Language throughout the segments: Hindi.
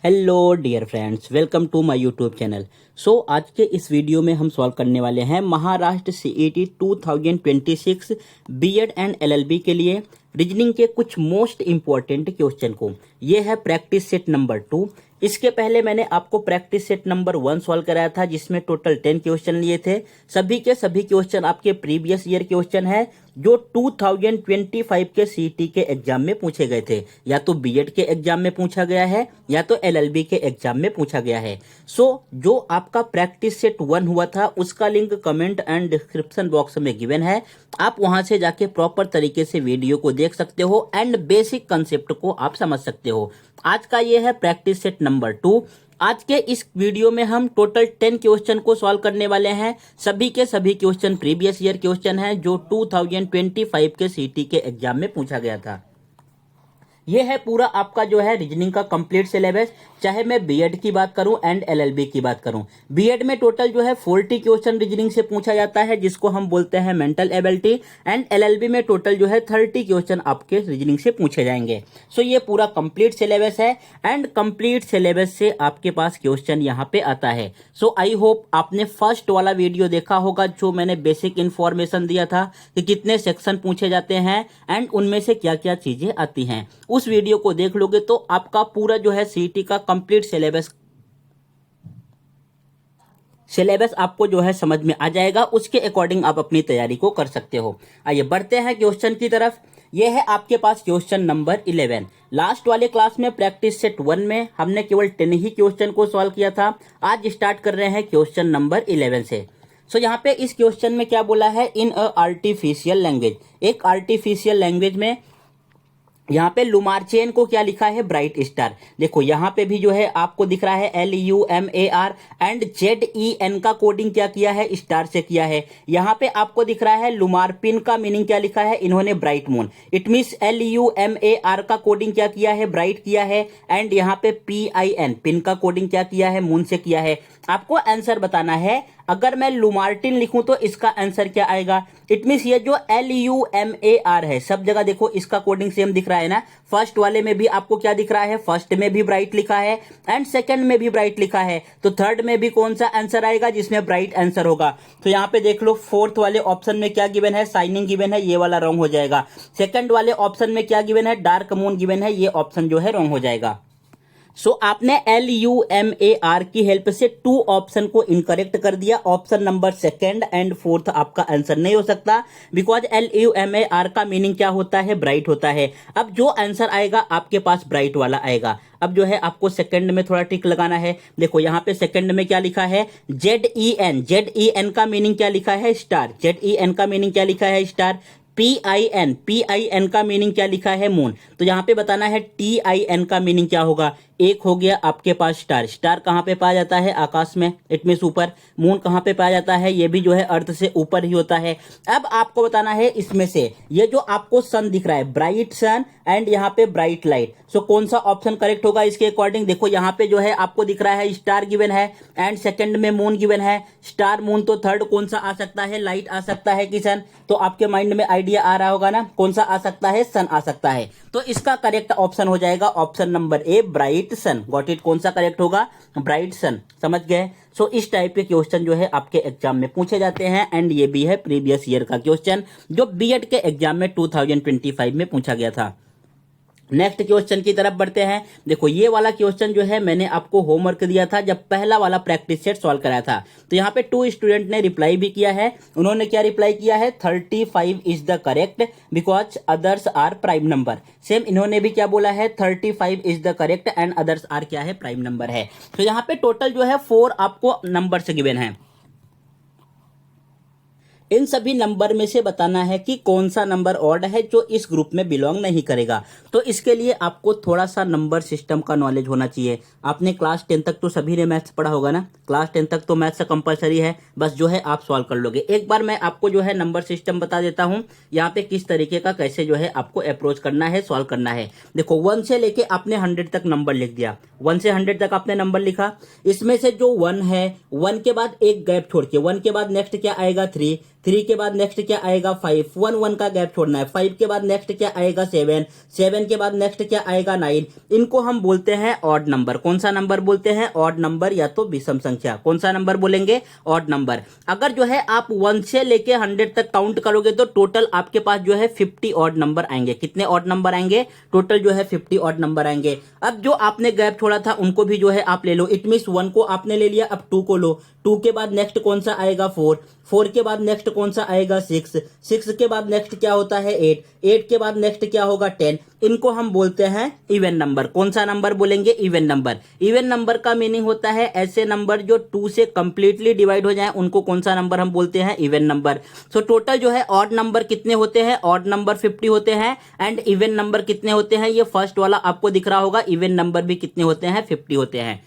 Hello dear friends, welcome to my YouTube channel. आज के इस वीडियो में हम सॉल्व करने वाले हैं Maharashtra CET 2026 BEd and LLB के लिए रीजनिंग के कुछ मोस्ट इंपॉर्टेंट क्वेश्चन को। ये है प्रैक्टिस सेट नंबर 2। इसके पहले मैंने आपको प्रैक्टिस सेट नंबर 1 सॉल्व कराया था जिसमें टोटल 10 क्वेश्चन लिए थे। सभी के सभी क्वेश्चन आपके प्रीवियस ईयर क्वेश्चन है जो 2025 के सीईटी के एग्जाम में पूछे गए थे। या तो बीएड के एग्जाम में पूछा गया है या तो एलएलबी के एग्जाम में पूछा गया है। जो आपका प्रैक्टिस सेट 1 हुआ था उसका link comment and description box में गिवन है। आप वहां से जाके प्रॉपर तरीके से वीडियो को देख सकते हो एंड बेसिक कंसेप्ट को आप समझ सकते हो। आज का ये है प्रैक्टिस सेट नंबर 2। आज के इस वीडियो में हम टोटल 10 क्वेश्चन को सॉल्व करने वाले हैं। सभी के सभी क्वेश्चन प्रीवियस ईयर क्वेश्चन हैं जो 2025 के सीईटी के एग्जाम में पूछा गया था। ये है पूरा आपका जो है रीजनिंग का कंप्लीट सिलेबस। चाहे मैं बीएड की बात करूं एंड एलएलबी की बात करूं, बीएड में टोटल जो है 40 क्वेश्चन रीजनिंग से पूछा जाता है जिसको हम बोलते हैं मेंटल एबिलिटी, एंड एलएलबी में टोटल जो है 30 क्वेश्चन आपके रीजनिंग से पूछे जाएंगे। ये पूरा कंप्लीट सिलेबस है एंड कंप्लीट सिलेबस से आपके पास क्वेश्चन यहाँ पे आता है। आई होप आपने फर्स्ट वाला वीडियो देखा होगा जो मैंने बेसिक इंफॉर्मेशन दिया था कि कितने सेक्शन पूछे जाते हैं एंड उनमें से क्या क्या चीजें आती हैं। उस वीडियो को देख लोगे तो आपका पूरा जो है सीईटी का कंप्लीट सिलेबस आपको जो है समझ में आ जाएगा। उसके अकॉर्डिंग आप अपनी तैयारी को कर सकते हो। आइए बढ़ते हैं क्वेश्चन की तरफ। यह है आपके पास क्वेश्चन नंबर 11। लास्ट वाले क्लास में प्रैक्टिस सेट 1 में हमने केवल 10 ही क्वेश्चन को सॉल्व किया था। आज स्टार्ट कर रहे हैं क्वेश्चन नंबर 11 से। यहाँ पे इस क्वेश्चन में क्या बोला है, इन अ आर्टिफिशियल लैंग्वेज, एक आर्टिफिशियल लैंग्वेज में यहाँ पे लुमार्चेन को क्या लिखा है, ब्राइट स्टार। देखो यहाँ पे भी जो है आपको दिख रहा है LUMAR एंड ZEN का कोडिंग क्या किया है, स्टार से किया है। यहाँ पे आपको दिख रहा है लुमार्पिन का मीनिंग क्या लिखा है, इन्होंने bright moon. It means LUMAR का कोडिंग क्या किया है, ब्राइट किया है। एंड यहाँ पे PIN पिन का कोडिंग क्या किया है, मून से किया है। आपको आंसर बताना है। अगर मैं लुमार्टिन लिखूं तो इसका आंसर क्या आएगा। इट मीन्स ये जो LUMAR है सब जगह देखो इसका कोडिंग सेम दिख रहा है ना। फर्स्ट वाले में भी आपको क्या दिख रहा है, फर्स्ट में भी ब्राइट लिखा है एंड सेकंड में भी ब्राइट लिखा है। तो थर्ड में भी कौन सा आंसर आएगा, जिसमें ब्राइट आंसर होगा। तो यहाँ पे देख लो फोर्थ वाले ऑप्शन में क्या गिवन है, शाइनिंग गिवन है, ये वाला रॉन्ग हो जाएगा। सेकंड वाले ऑप्शन में क्या गिवन है, डार्क मून गिवन है, ये ऑप्शन जो है रॉन्ग हो जाएगा। आपने LUMAR की हेल्प से 2 ऑप्शन को इनकरेक्ट कर दिया। ऑप्शन नंबर 2 एंड 4 आपका आंसर नहीं हो सकता बिकॉज LUMAR का मीनिंग क्या होता है, ब्राइट होता है। अब जो आंसर आएगा आपके पास ब्राइट वाला आएगा। अब जो है आपको सेकंड में थोड़ा टिक लगाना है। देखो यहाँ पे सेकंड में क्या लिखा है, ZEN का मीनिंग क्या लिखा है, स्टार। ZEN का मीनिंग क्या लिखा है, स्टार। PIN का मीनिंग क्या लिखा है, मून। तो यहाँ पे बताना है TIN का मीनिंग क्या होगा। एक हो गया आपके पास स्टार। स्टार कहाँ पे पाया जाता है, आकाश में, इट मीन्स ऊपर। मून कहाँ पे पाया जाता है, ये भी जो है अर्थ से ऊपर ही होता है। अब आपको बताना है इसमें से ये जो आपको सन दिख रहा है, ब्राइट सन एंड यहाँ पे ब्राइट लाइट। कौन सा ऑप्शन करेक्ट होगा इसके अकॉर्डिंग। देखो यहाँ पे जो है आपको दिख रहा है स्टार गिवन है एंड सेकंड में मून गिवन है। स्टार मून तो थर्ड कौन सा आ सकता है, लाइट आ सकता है कि सन। तो आपके माइंड में आइडिया आ रहा होगा ना, कौन सा आ सकता है, सन आ सकता है। तो इसका करेक्ट ऑप्शन हो जाएगा option number A, bright sun. Got it, कौन सा करेक्ट होगा, ब्राइट सन। समझ गए। इस टाइप के क्वेश्चन जो है आपके एग्जाम में पूछे जाते हैं एंड ये भी है प्रीवियस ईयर का क्वेश्चन जो बीएड के एग्जाम में 2025 में पूछा गया था। नेक्स्ट क्वेश्चन की तरफ बढ़ते हैं। देखो ये वाला क्वेश्चन जो है मैंने आपको होमवर्क दिया था जब पहला वाला प्रैक्टिस सेट सॉल्व कराया था। तो यहाँ पे 2 स्टूडेंट ने रिप्लाई भी किया है। उन्होंने क्या रिप्लाई किया है, 35 is the correct because others are prime number. Same इन्होंने भी क्या बोला है, 35 is the correct and others are क्या है, प्राइम नंबर है। तो यहाँ पे टोटल जो है 4 आपको नंबर से गिवन है। इन सभी नंबर में से बताना है कि कौन सा नंबर ऑड है जो इस ग्रुप में बिलोंग नहीं करेगा। तो इसके लिए आपको थोड़ा सा नंबर सिस्टम का नॉलेज होना चाहिए। आपने क्लास 10 तक तो सभी ने मैथ्स पढ़ा होगा ना। क्लास 10 तक तो मैथ्स कंपलसरी है, बस जो है आप सॉल्व कर लोगे। एक बार मैं आपको जो है नंबर सिस्टम बता देता हूँ यहाँ पे किस तरीके का कैसे जो है आपको अप्रोच करना है, सॉल्व करना है। देखो 1 से लेके आपने 100 तक नंबर लिख दिया। 1 से 100 तक आपने नंबर लिखा। इसमें से जो 1 है, 1 के बाद एक गैप छोड़ के 1 के बाद नेक्स्ट क्या आएगा, 3। 3 के बाद नेक्स्ट क्या आएगा 5, 1 1 का गैप छोड़ना है। 5 के बाद नेक्स्ट क्या आएगा 7, 7 के बाद नेक्स्ट क्या आएगा 9। इनको हम बोलते हैं ऑड नंबर। कौन सा नंबर बोलते हैं? ऑड नंबर या तो विषम संख्या। कौन सा नंबर बोलेंगे? Odd number. अगर जो है आप 1 से लेके 100 तक काउंट करोगे तो टोटल आपके पास जो है 50 ऑड नंबर आएंगे। कितने ऑड नंबर आएंगे? टोटल जो है 50 ऑड नंबर आएंगे। अब जो आपने गैप छोड़ा था उनको भी जो है आप ले लो। इट मींस 1 को आपने ले लिया, अब 2 को लो। 2 के बाद नेक्स्ट कौन सा आएगा 4, 4 के बाद नेक्स्ट कौन सा आएगा 6, 6 के बाद नेक्स्ट क्या होता है 8, 8 के बाद नेक्स्ट क्या होगा 10। इनको हम बोलते हैं इवन नंबर। कौन सा नंबर बोलेंगे? Even number. इवन नंबर का मीनिंग होता है ऐसे नंबर जो 2 से कंप्लीटली डिवाइड हो जाए उनको कौन सा नंबर हम बोलते हैं? Even number. सो टोटल जो है ऑड नंबर कितने होते हैं? ऑड नंबर 50 होते हैं एंड इवन नंबर कितने होते हैं? ये फर्स्ट वाला आपको दिख रहा होगा। इवन नंबर भी कितने होते हैं? 50 होते हैं।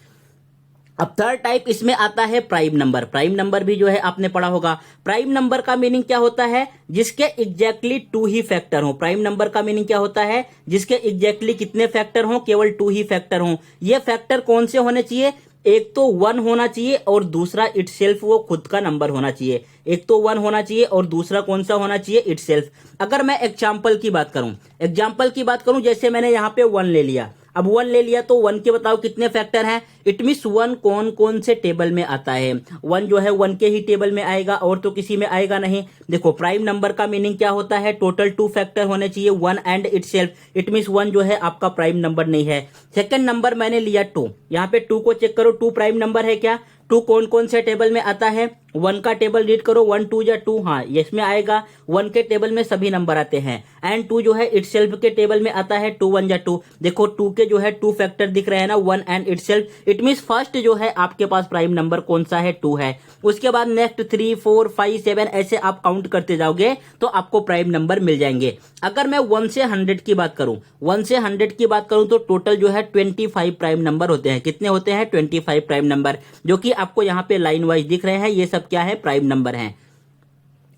अब थर्ड टाइप इसमें आता है प्राइम नंबर। प्राइम नंबर भी जो है आपने पढ़ा होगा। प्राइम नंबर का मीनिंग क्या होता है? जिसके एग्जैक्टली 2 ही फैक्टर हो। प्राइम नंबर का मीनिंग क्या होता है? जिसके एग्जैक्टली कितने फैक्टर हो? केवल 2 ही फैक्टर हो। ये फैक्टर कौन से होने चाहिए? एक तो 1 होना चाहिए और दूसरा इटसेल्फ वो खुद का नंबर होना चाहिए। एक तो 1 होना चाहिए और दूसरा कौन सा होना चाहिए? इटसेल्फ। अगर मैं एग्जाम्पल की बात करूं, जैसे मैंने यहां पे 1 ले लिया। अब 1 ले लिया तो 1 के बताओ कितने फैक्टर हैं? इट मींस 1 कौन कौन से टेबल में आता है? 1 जो है 1 के ही टेबल में आएगा और तो किसी में आएगा नहीं। देखो प्राइम नंबर का मीनिंग क्या होता है? टोटल 2 फैक्टर होने चाहिए, 1 एंड इटसेल्फ। इट मींस 1 जो है आपका प्राइम नंबर नहीं है। सेकंड नंबर मैंने लिया 2। यहाँ पे 2 को चेक करो, 2 प्राइम नंबर है क्या? 2 कौन कौन से टेबल में आता है? 1 का टेबल रीड करो, 1 2 या 2, हाँ इसमें आएगा। 1 के टेबल में सभी नंबर आते हैं एंड 2 जो है इटसेल्फ के टेबल में आता है, 2 1 या 2। देखो 2 के जो है 2 फैक्टर दिख रहे हैं ना, 1 and itself. It means first जो है आपके पास प्राइम नंबर कौन सा है? 2 है। उसके बाद नेक्स्ट 3 4 5 7 ऐसे आप काउंट करते जाओगे तो आपको प्राइम नंबर मिल जाएंगे। अगर मैं 1 से 100 की बात करूं, 1 से 100 की बात करूं तो टोटल जो है 25 प्राइम नंबर होते हैं। कितने होते हैं? 25 प्राइम नंबर, जो कि आपको यहाँ पे लाइन वाइज दिख रहे हैं। ये सब क्या है? प्राइम नंबर हैं।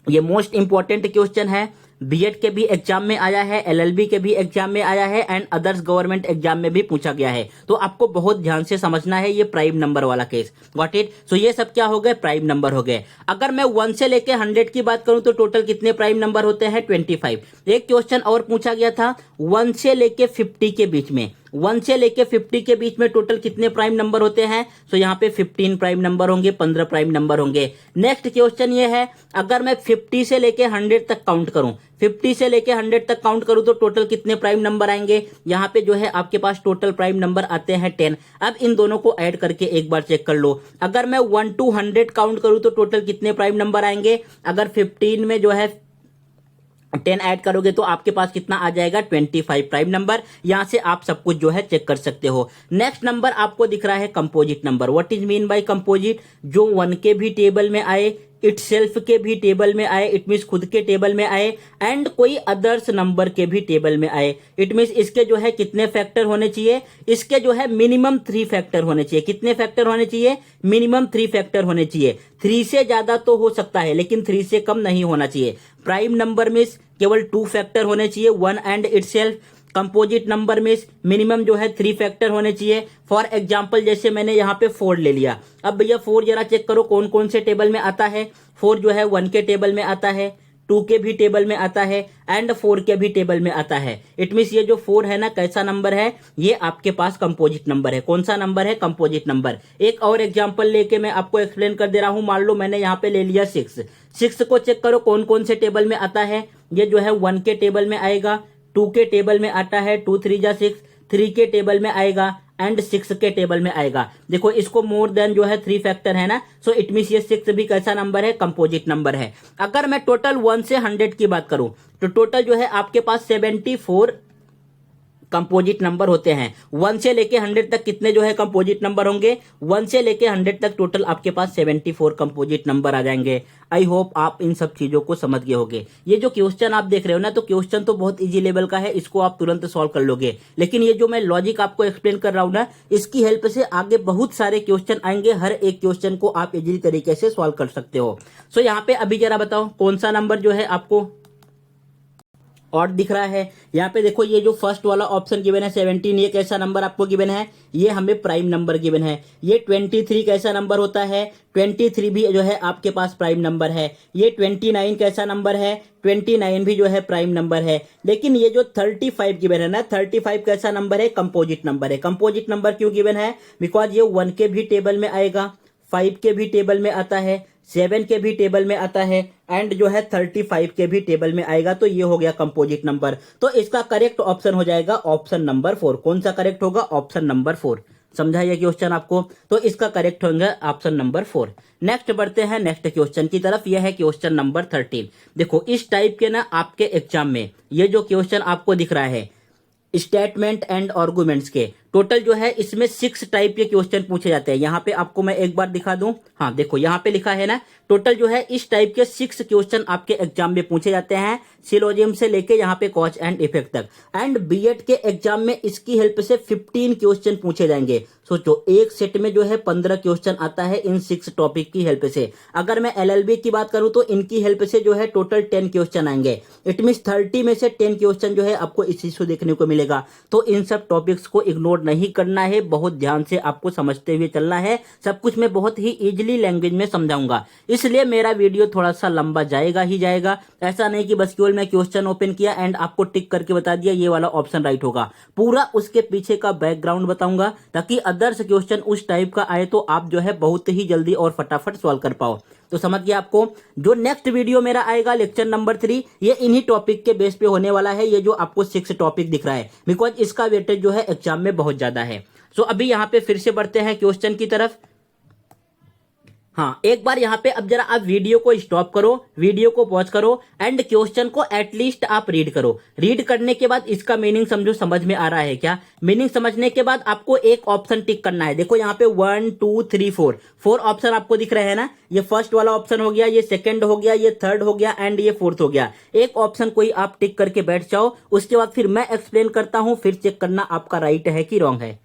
ये मोस्ट इंपॉर्टेंट क्वेश्चन है। बीएड के भी एग्जाम में आया है, एलएलबी के भी एग्जाम में आया है एंड अदर्स गवर्नमेंट एग्जाम में भी पूछा गया है। तो आपको बहुत ध्यान से समझना है ये प्राइम नंबर वाला केस। Got it? सो ये सब क्या हो गए? प्राइम नंबर हो गए। अगर मैं 1 से लेके 100 की बात करूं तो टोटल कितने प्राइम नंबर होते हैं? 25। एक क्वेश्चन और पूछा गया था 1 से लेके 50 के बीच में। 1 से लेके 50 के बीच में टोटल कितने प्राइम नंबर होते हैं? सो यहाँ पे 15 प्राइम नंबर होंगे, 15 प्राइम नंबर होंगे। नेक्स्ट क्वेश्चन ये है, अगर मैं 50 से लेके 100 तक काउंट करूं, 50 से लेके 100 तक काउंट करूं तो टोटल कितने प्राइम नंबर आएंगे? यहाँ पे जो है आपके पास टोटल प्राइम नंबर आते हैं 10। अब इन दोनों को ऐड करके एक बार चेक कर लो। अगर मैं 1 to 100 काउंट करूं तो टोटल कितने प्राइम नंबर आएंगे? अगर 15 में जो है 10 ऐड करोगे तो आपके पास कितना आ जाएगा? 25 प्राइम नंबर। यहां से आप सब कुछ जो है चेक कर सकते हो। नेक्स्ट नंबर आपको दिख रहा है composite number. What is mean bye composite? जो 1 के भी टेबल में आए, इटसेल्फ के भी टेबल में आए, इट मींस खुद के टेबल में आए एंड कोई अदर्स नंबर के भी टेबल में आए। इट मींस इसके जो है कितने फैक्टर होने चाहिए? इसके जो है मिनिमम 3 फैक्टर होने चाहिए। कितने फैक्टर होने चाहिए? मिनिमम 3 फैक्टर होने चाहिए। 3 से ज्यादा तो हो सकता है लेकिन 3 से कम नहीं होना चाहिए। प्राइम नंबर में केवल 2 फैक्टर होने चाहिए, 1 एंड इटसेल्फ। कंपोजिट नंबर में मिनिमम जो है 3 फैक्टर होने चाहिए। फॉर एग्जाम्पल जैसे मैंने यहाँ पे 4 ले लिया। अब भैया 4 जरा चेक करो कौन कौन से टेबल में आता है। 4 जो है 1 के टेबल में आता है, 2 के भी टेबल में आता है एंड 4 के भी टेबल में आता है। इट मींस ये जो 4 है ना, कैसा नंबर है? ये आपके पास कंपोजिट नंबर है। कौन सा नंबर है? Composite number. एक और एग्जांपल लेके मैं आपको एक्सप्लेन कर दे रहा हूं। मान लो मैंने यहाँ पे ले लिया 6। 6 को चेक करो कौन कौन से टेबल में आता है। ये जो है 1 के टेबल में आएगा, 2 के टेबल में आता है, 2 3 जा 6, 3 के टेबल में आएगा एंड 6 के टेबल में आएगा। देखो इसको मोर देन जो है 3 फैक्टर है ना, सो इट मींस ये 6 भी कैसा नंबर है? कंपोजिट नंबर है। अगर मैं टोटल 1 से 100 की बात करूं तो टोटल जो है आपके पास 74 कंपोजिट नंबर होते हैं। 1 से लेके 100 तक कितने जो है कंपोजिट नंबर होंगे? 1 से लेके 100 तक टोटल आपके पास 74 कंपोजिट नंबर आ जाएंगे। आई होप आप इन सब चीजों को समझ गए होंगे। ये जो क्वेश्चन आप देख रहे हो ना, तो क्वेश्चन तो बहुत इजी लेवल का है, इसको आप तुरंत सॉल्व कर लोगे। लेकिन ये जो मैं लॉजिक आपको एक्सप्लेन कर रहा हूं ना, इसकी हेल्प से आगे बहुत सारे क्वेश्चन आएंगे। हर एक क्वेश्चन को आप इजी तरीके से सॉल्व कर सकते हो। सो यहाँ पे अभी जरा बताओ कौन सा नंबर जो है आपको ऑड दिख रहा है। यहाँ पे देखो ये जो फर्स्ट वाला ऑप्शन गिवन है 17, ये कैसा नंबर आपको गिवन है, ये हमें प्राइम नंबर गिवन है। ये 23 कैसा नंबर होता है, 23 भी जो है आपके पास प्राइम नंबर है। ये 29 कैसा नंबर है, 29 भी जो है प्राइम नंबर है। लेकिन ये जो 35 गिवन है ना, 35 कैसा नंबर है, कंपोजिट नंबर है। कंपोजिट नंबर क्यों गिवन है, बिकॉज ये 1 के भी टेबल में आएगा, 5 के भी टेबल में आता है, 7 के भी टेबल में आता है, एंड जो है 35 के भी टेबल में आएगा। तो ये हो गया कंपोजिट नंबर। तो इसका करेक्ट ऑप्शन हो जाएगा ऑप्शन नंबर 4। कौन सा करेक्ट होगा, ऑप्शन नंबर 4। समझा ये क्वेश्चन आपको, तो इसका करेक्ट होगा ऑप्शन नंबर 4। नेक्स्ट बढ़ते हैं नेक्स्ट क्वेश्चन की तरफ। यह है क्वेश्चन नंबर 13। देखो इस टाइप के ना आपके एग्जाम में ये जो क्वेश्चन आपको दिख रहा है स्टेटमेंट एंड आर्गुमेंट्स के, टोटल जो है इसमें 6 टाइप के क्वेश्चन पूछे जाते हैं। यहाँ पे आपको मैं एक बार दिखा दूं, हाँ देखो यहाँ पे लिखा है ना, टोटल जो है इस टाइप के 6 क्वेश्चन आपके एग्जाम में पूछे जाते हैं, सिलोजियम से लेके यहाँ पे कॉज एंड इफेक्ट तक। एंड बीएड के एग्जाम में इसकी हेल्प से 15 क्वेश्चन पूछे जाएंगे। सोचो एक सेट में जो है 15 क्वेश्चन आता है इन 6 टॉपिक की हेल्प से। अगर मैं एलएलबी की बात करूं तो इनकी हेल्प से जो है टोटल 10 क्वेश्चन आएंगे। इट मीन 30 में से 10 क्वेश्चन जो है आपको इसी से देखने को मिलेगा। तो इन सब टॉपिक्स को इग्नोर नहीं करना है, बहुत ध्यान से आपको समझते हुए चलना है। सब कुछ मैं बहुत ही इजीली लैंग्वेज में समझाऊंगा, इसलिए मेरा वीडियो थोड़ा सा लंबा जाएगा ही जाएगा। ऐसा नहीं कि बस केवल मैं क्वेश्चन ओपन किया एंड आपको टिक करके बता दिया ये वाला ऑप्शन राइट होगा। पूरा उसके पीछे का बैकग्राउंड बताऊंगा ताकि अदर्स क्वेश्चन उस टाइप का आए तो आप जो है बहुत ही जल्दी और फटाफट सॉल्व कर पाओ। तो समझ गया आपको। जो नेक्स्ट वीडियो मेरा आएगा लेक्चर नंबर 3, ये इन्हीं टॉपिक के बेस पे होने वाला है। ये जो आपको 6 टॉपिक दिख रहा है, बिकॉज इसका वेटेज जो है एग्जाम में बहुत ज्यादा है। सो अभी यहाँ पे फिर से बढ़ते हैं क्वेश्चन की तरफ। हाँ एक बार यहाँ पे अब जरा आप वीडियो को स्टॉप करो, वीडियो को पॉज करो एंड क्वेश्चन को एटलीस्ट आप रीड करो। रीड करने के बाद इसका मीनिंग समझो, समझ में आ रहा है क्या। मीनिंग समझने के बाद आपको एक ऑप्शन टिक करना है। देखो यहाँ पे 1 2 3 4 ऑप्शन आपको दिख रहे हैं ना। ये फर्स्ट वाला ऑप्शन हो गया, ये सेकंड हो गया, ये थर्ड हो गया एंड ये फोर्थ हो गया। एक ऑप्शन कोई आप टिक करके बैठ जाओ, उसके बाद फिर मैं एक्सप्लेन करता हूं, फिर चेक करना आपका राइट है कि रॉन्ग है।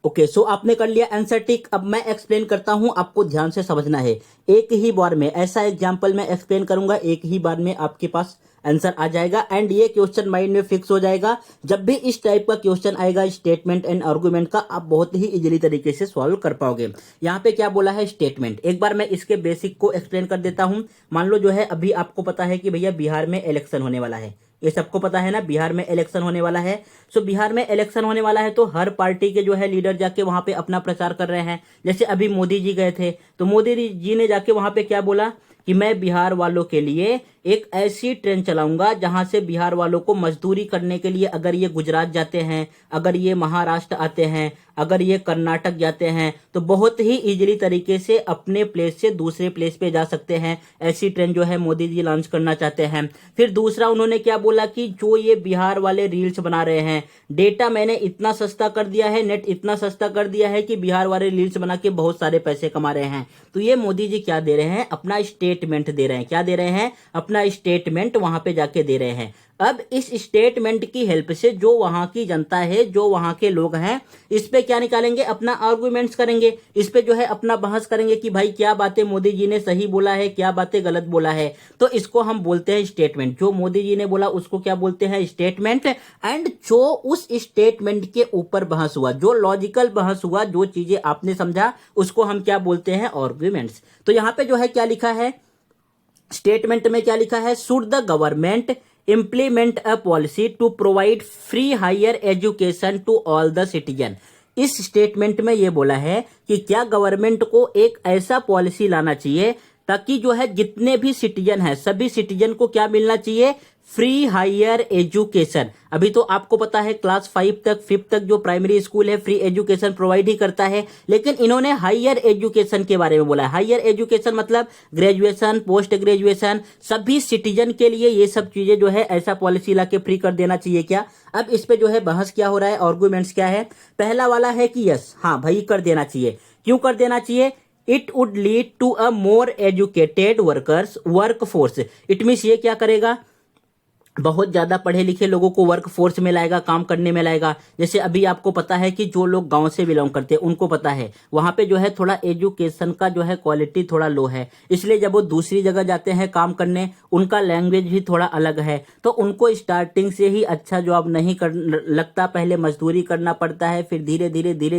ओके सो आपने कर लिया आंसर टिक। अब मैं एक्सप्लेन करता हूं, आपको ध्यान से समझना है। एक ही बार में ऐसा एग्जांपल मैं एक्सप्लेन करूंगा, एक ही बार में आपके पास आंसर आ जाएगा एंड ये क्वेश्चन माइंड में फिक्स हो जाएगा। जब भी इस टाइप का क्वेश्चन आएगा स्टेटमेंट एंड आर्गुमेंट का, आप बहुत ही इजीली तरीके से सॉल्व कर पाओगे। यहाँ पे क्या बोला है स्टेटमेंट, एक बार मैं इसके बेसिक को एक्सप्लेन कर देता हूँ। मान लो जो है अभी आपको पता है कि भैया बिहार में इलेक्शन होने वाला है, ये सबको पता है ना, बिहार में इलेक्शन होने वाला है। सो बिहार में इलेक्शन होने वाला है तो हर पार्टी के जो है लीडर जाके वहां पे अपना प्रचार कर रहे हैं। जैसे अभी मोदी जी गए थे तो मोदी जी ने जाके वहां पे क्या बोला कि मैं बिहार वालों के लिए एक ऐसी ट्रेन चलाऊंगा जहां से बिहार वालों को मजदूरी करने के लिए, अगर ये गुजरात जाते हैं, अगर ये महाराष्ट्र आते हैं, अगर ये कर्नाटक जाते हैं तो बहुत ही इजीली तरीके से अपने प्लेस से दूसरे प्लेस पे जा सकते हैं। ऐसी ट्रेन जो है मोदी जी लॉन्च करना चाहते हैं। फिर दूसरा उन्होंने क्या बोला कि जो ये बिहार वाले रील्स बना रहे हैं, डेटा मैंने इतना सस्ता कर दिया है, नेट इतना सस्ता कर दिया है कि बिहार वाले रील्स बना के बहुत सारे पैसे कमा रहे हैं। तो ये मोदी जी क्या दे रहे हैं, अपना स्टेटमेंट दे रहे हैं। क्या दे रहे हैं, अपना स्टेटमेंट वहां पे जाके दे रहे हैं। अब इस स्टेटमेंट की हेल्प से जो वहां की जनता है, जो वहां के लोग हैं, इस पे क्या निकालेंगे, अपना आर्गुमेंट्स करेंगे। इस पे जो है अपना बहस करेंगे कि भाई क्या बातें मोदी जी ने सही बोला है, क्या बातें गलत बोला है। तो इसको हम बोलते हैं स्टेटमेंट। जो मोदी जी ने बोला उसको क्या बोलते हैं, स्टेटमेंट। एंड जो उस स्टेटमेंट के ऊपर बहस हुआ, जो लॉजिकल बहस हुआ, जो चीजें आपने समझा, उसको हम क्या बोलते हैं, आर्गुमेंट्स। तो यहां पे जो है क्या लिखा है, स्टेटमेंट में क्या लिखा है, should the government implement a policy to provide free higher education to all the citizen। इस स्टेटमेंट में ये बोला है कि क्या गवर्नमेंट को एक ऐसा पॉलिसी लाना चाहिए ताकि जो है जितने भी सिटीजन हैं, सभी सिटीजन को क्या मिलना चाहिए, फ्री हायर एजुकेशन। अभी तो आपको पता है क्लास 5 तक 5th तक जो प्राइमरी स्कूल है फ्री एजुकेशन प्रोवाइड ही करता है, लेकिन इन्होंने हायर एजुकेशन के बारे में बोला है। हायर एजुकेशन मतलब ग्रेजुएशन, पोस्ट ग्रेजुएशन, सभी सिटीजन के लिए ये सब चीजें जो है ऐसा पॉलिसी ला के फ्री कर देना चाहिए क्या। अब इस पे जो है बहस क्या हो रहा है, आर्गुमेंट्स क्या है। पहला वाला है कि यस, हाँ भाई कर देना चाहिए। क्यों कर देना चाहिए, it would lead to a more educated workers workforce. It means ये क्या करेगा, बहुत ज़्यादा पढ़े लिखे लोगों को वर्क फोर्स में लाएगा, काम करने में लाएगा। जैसे अभी आपको पता है कि जो लोग गांव से बिलोंग करते हैं उनको पता है वहाँ पे जो है थोड़ा एजुकेशन का जो है क्वालिटी थोड़ा लो है, इसलिए जब वो दूसरी जगह जाते हैं काम करने उनका लैंग्वेज भी थोड़ा अलग है, तो उनको स्टार्टिंग से ही अच्छा जॉब नहीं कर लगता, पहले मजदूरी करना पड़ता है, फिर धीरे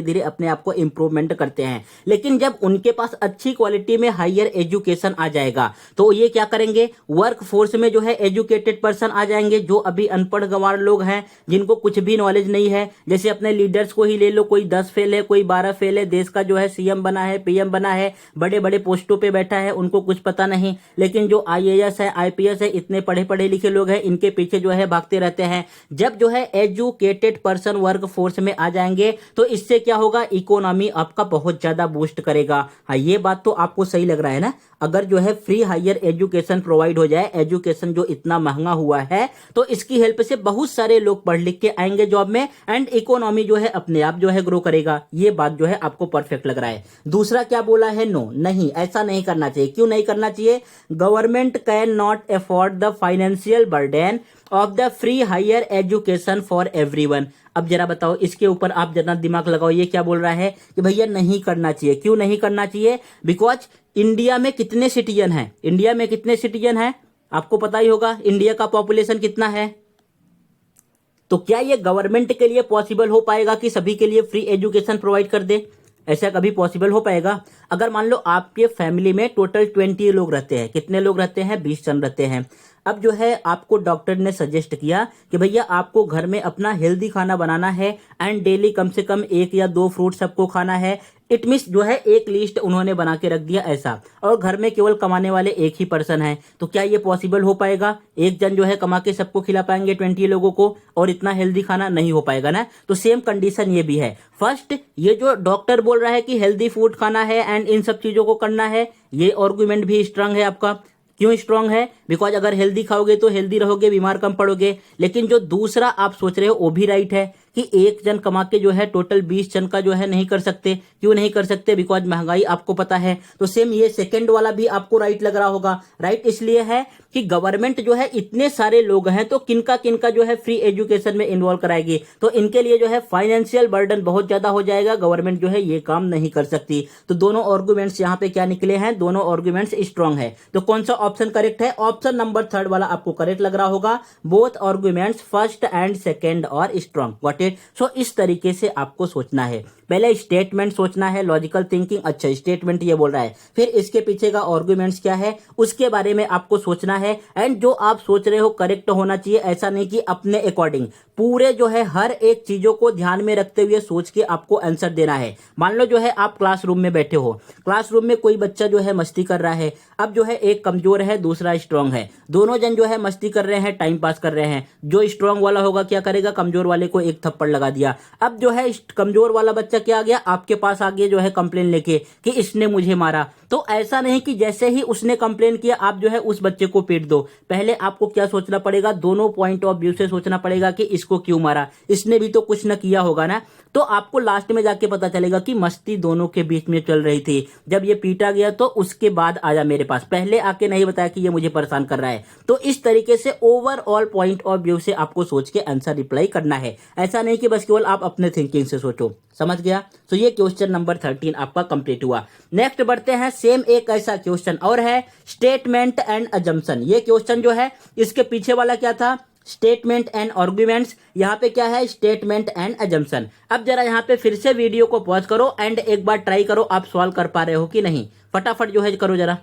धीरे अपने आप को इम्प्रूवमेंट करते हैं। लेकिन जब उनके पास अच्छी क्वालिटी में हायर एजुकेशन आ जाएगा तो ये क्या करेंगे, वर्क फोर्स में जो है एजुकेटेड पर्सन आ जाएंगे। जो अभी अनपढ़ गंवार लोग हैं जिनको कुछ भी नॉलेज नहीं है, जैसे अपने लीडर्स को ही ले लो, कोई 10 फेल है, कोई 12 फेल है, देश का जो है सीएम बना है, पीएम बना है, बड़े बड़े पोस्टों पे बैठा है, उनको कुछ पता नहीं। लेकिन जो आईएएस है, आईपीएस है, इतने पढ़े पढ़े लिखे लोग हैं, इनके पीछे जो है भागते रहते हैं। जब जो है एजुकेटेड पर्सन वर्क फोर्स में आ जाएंगे तो इससे क्या होगा, इकोनॉमी आपका बहुत ज्यादा बूस्ट करेगा। हाँ, ये बात तो आपको सही लग रहा है ना। अगर जो है फ्री हायर एजुकेशन प्रोवाइड हो जाए, एजुकेशन जो इतना महंगा हुआ है, तो इसकी हेल्प से बहुत सारे लोग पढ़ लिख के आएंगे जॉब में एंड इकोनॉमी जो है अपने आप जो है ग्रो करेगा। ये बात जो है आपको परफेक्ट लग रहा है। दूसरा क्या बोला है, नो, नहीं, ऐसा नहीं करना चाहिए। क्यों नहीं करना चाहिए, government can not afford the financial burden of the free higher education for everyone. अब जरा बताओ, इसके ऊपर आप जरा दिमाग लगाओ, ये क्या बोल रहा है कि भैया नहीं करना चाहिए। क्यों नहीं करना चाहिए, बिकॉज इंडिया में कितने सिटीजन हैं, इंडिया में कितने सिटीजन हैं आपको पता ही होगा, इंडिया का पॉपुलेशन कितना है। तो क्या ये गवर्नमेंट के लिए पॉसिबल हो पाएगा कि सभी के लिए फ्री एजुकेशन प्रोवाइड कर दे, ऐसा कभी पॉसिबल हो पाएगा। अगर मान लो आपके फैमिली में टोटल 20 लोग रहते हैं, कितने लोग रहते हैं, 20 जन रहते हैं। अब जो है आपको डॉक्टर ने सजेस्ट किया कि भैया आपको घर में अपना हेल्दी खाना बनाना है एंड डेली कम से कम 1 या 2 फ्रूट सबको खाना है। इट मीन्स जो है एक लिस्ट उन्होंने बना के रख दिया ऐसा, और घर में केवल कमाने वाले एक ही पर्सन है। तो क्या ये पॉसिबल हो पाएगा, एक जन जो है कमा के सबको खिला पाएंगे 20 लोगों को, और इतना हेल्दी खाना नहीं हो पाएगा ना। तो सेम कंडीशन ये भी है। फर्स्ट, ये जो डॉक्टर बोल रहा है कि हेल्दी फूड खाना है एंड इन सब चीजों को करना है, ये आर्गुमेंट भी स्ट्रांग है आपका। क्यों स्ट्रांग है, बिकॉज अगर हेल्दी खाओगे तो हेल्दी रहोगे, बीमार कम पड़ोगे। लेकिन जो दूसरा आप सोच रहे हो वो भी राइट है कि एक जन कमा के जो है टोटल 20 जन का जो है नहीं कर सकते। क्यों नहीं कर सकते, बिकॉज महंगाई आपको पता है। तो सेम ये सेकंड वाला भी आपको राइट लग रहा होगा। राइट इसलिए है कि गवर्नमेंट जो है इतने सारे लोग हैं तो किनका किनका जो है फ्री एजुकेशन में इन्वॉल्व कराएगी, तो इनके लिए जो है फाइनेंशियल बर्डन बहुत ज्यादा हो जाएगा, गवर्नमेंट जो है ये काम नहीं कर सकती। तो दोनों आर्गुमेंट्स यहाँ पे क्या निकले हैं, दोनों आर्गुमेंट्स स्ट्रांग है। तो कौन सा ऑप्शन करेक्ट है, ऑप्शन नंबर 3 वाला आपको करेक्ट लग रहा होगा। Both arguments first and second और स्ट्रांग, गॉट इट। सो इस तरीके से आपको सोचना है। पहले स्टेटमेंट सोचना है, लॉजिकल थिंकिंग, अच्छा स्टेटमेंट ये बोल रहा है, फिर इसके पीछे का आर्गुमेंट्स क्या है उसके बारे में आपको सोचना है। एंड जो आप सोच रहे हो करेक्ट होना चाहिए, ऐसा नहीं कि अपने अकॉर्डिंग पूरे जो है हर एक चीजों को ध्यान में रखते हुए सोच के आपको आंसर देना है। मान लो जो है आप क्लासरूम में बैठे हो, क्लासरूम में कोई बच्चा जो है मस्ती कर रहा है। अब जो है एक कमजोर है, दूसरा स्ट्रांग है, दोनों जन जो है मस्ती कर रहे हैं, टाइम पास कर रहे हैं। जो स्ट्रांग वाला होगा क्या करेगा, कमजोर वाले को एक थप्पड़ लगा दिया। अब जो है कमजोर वाला बच्चा क्या आ गया, आपके पास आ गया जो है कंप्लेन लेके कि इसने मुझे मारा। तो ऐसा नहीं कि जैसे ही उसने कंप्लेन किया आप जो है उस बच्चे को पीट दो। पहले आपको क्या सोचना पड़ेगा, दोनों पॉइंट ऑफ व्यू से सोचना पड़ेगा कि इसको क्यों मारा, इसने भी तो कुछ न किया होगा ना। तो आपको लास्ट में जाके पता चलेगा कि मस्ती दोनों के बीच में चल रही थी। जब ये पीटा गया तो उसके बाद आया मेरे पास, पहले आके नहीं बताया कि ये मुझे परेशान कर रहा है। तो इस तरीके से ओवरऑल पॉइंट ऑफ व्यू से आपको सोच के आंसर रिप्लाई करना है, ऐसा नहीं कि बस केवल आप अपने थिंकिंग से सोचो। समझ गया। तो ये क्वेश्चन नंबर 13 आपका कंप्लीट हुआ। नेक्स्ट बढ़ते हैं, सेम एक ऐसा क्वेश्चन और है, स्टेटमेंट एंड अजम्पशन। ये क्वेश्चन जो है इसके पीछे वाला क्या था, स्टेटमेंट एंड आर्गुमेंट्स, यहाँ पे क्या है, स्टेटमेंट एंड अजम्पशन। अब जरा यहाँ पे फिर से वीडियो को पॉज करो एंड एक बार ट्राई करो आप सॉल्व कर पा रहे हो कि नहीं, फटाफट जो है करो जरा।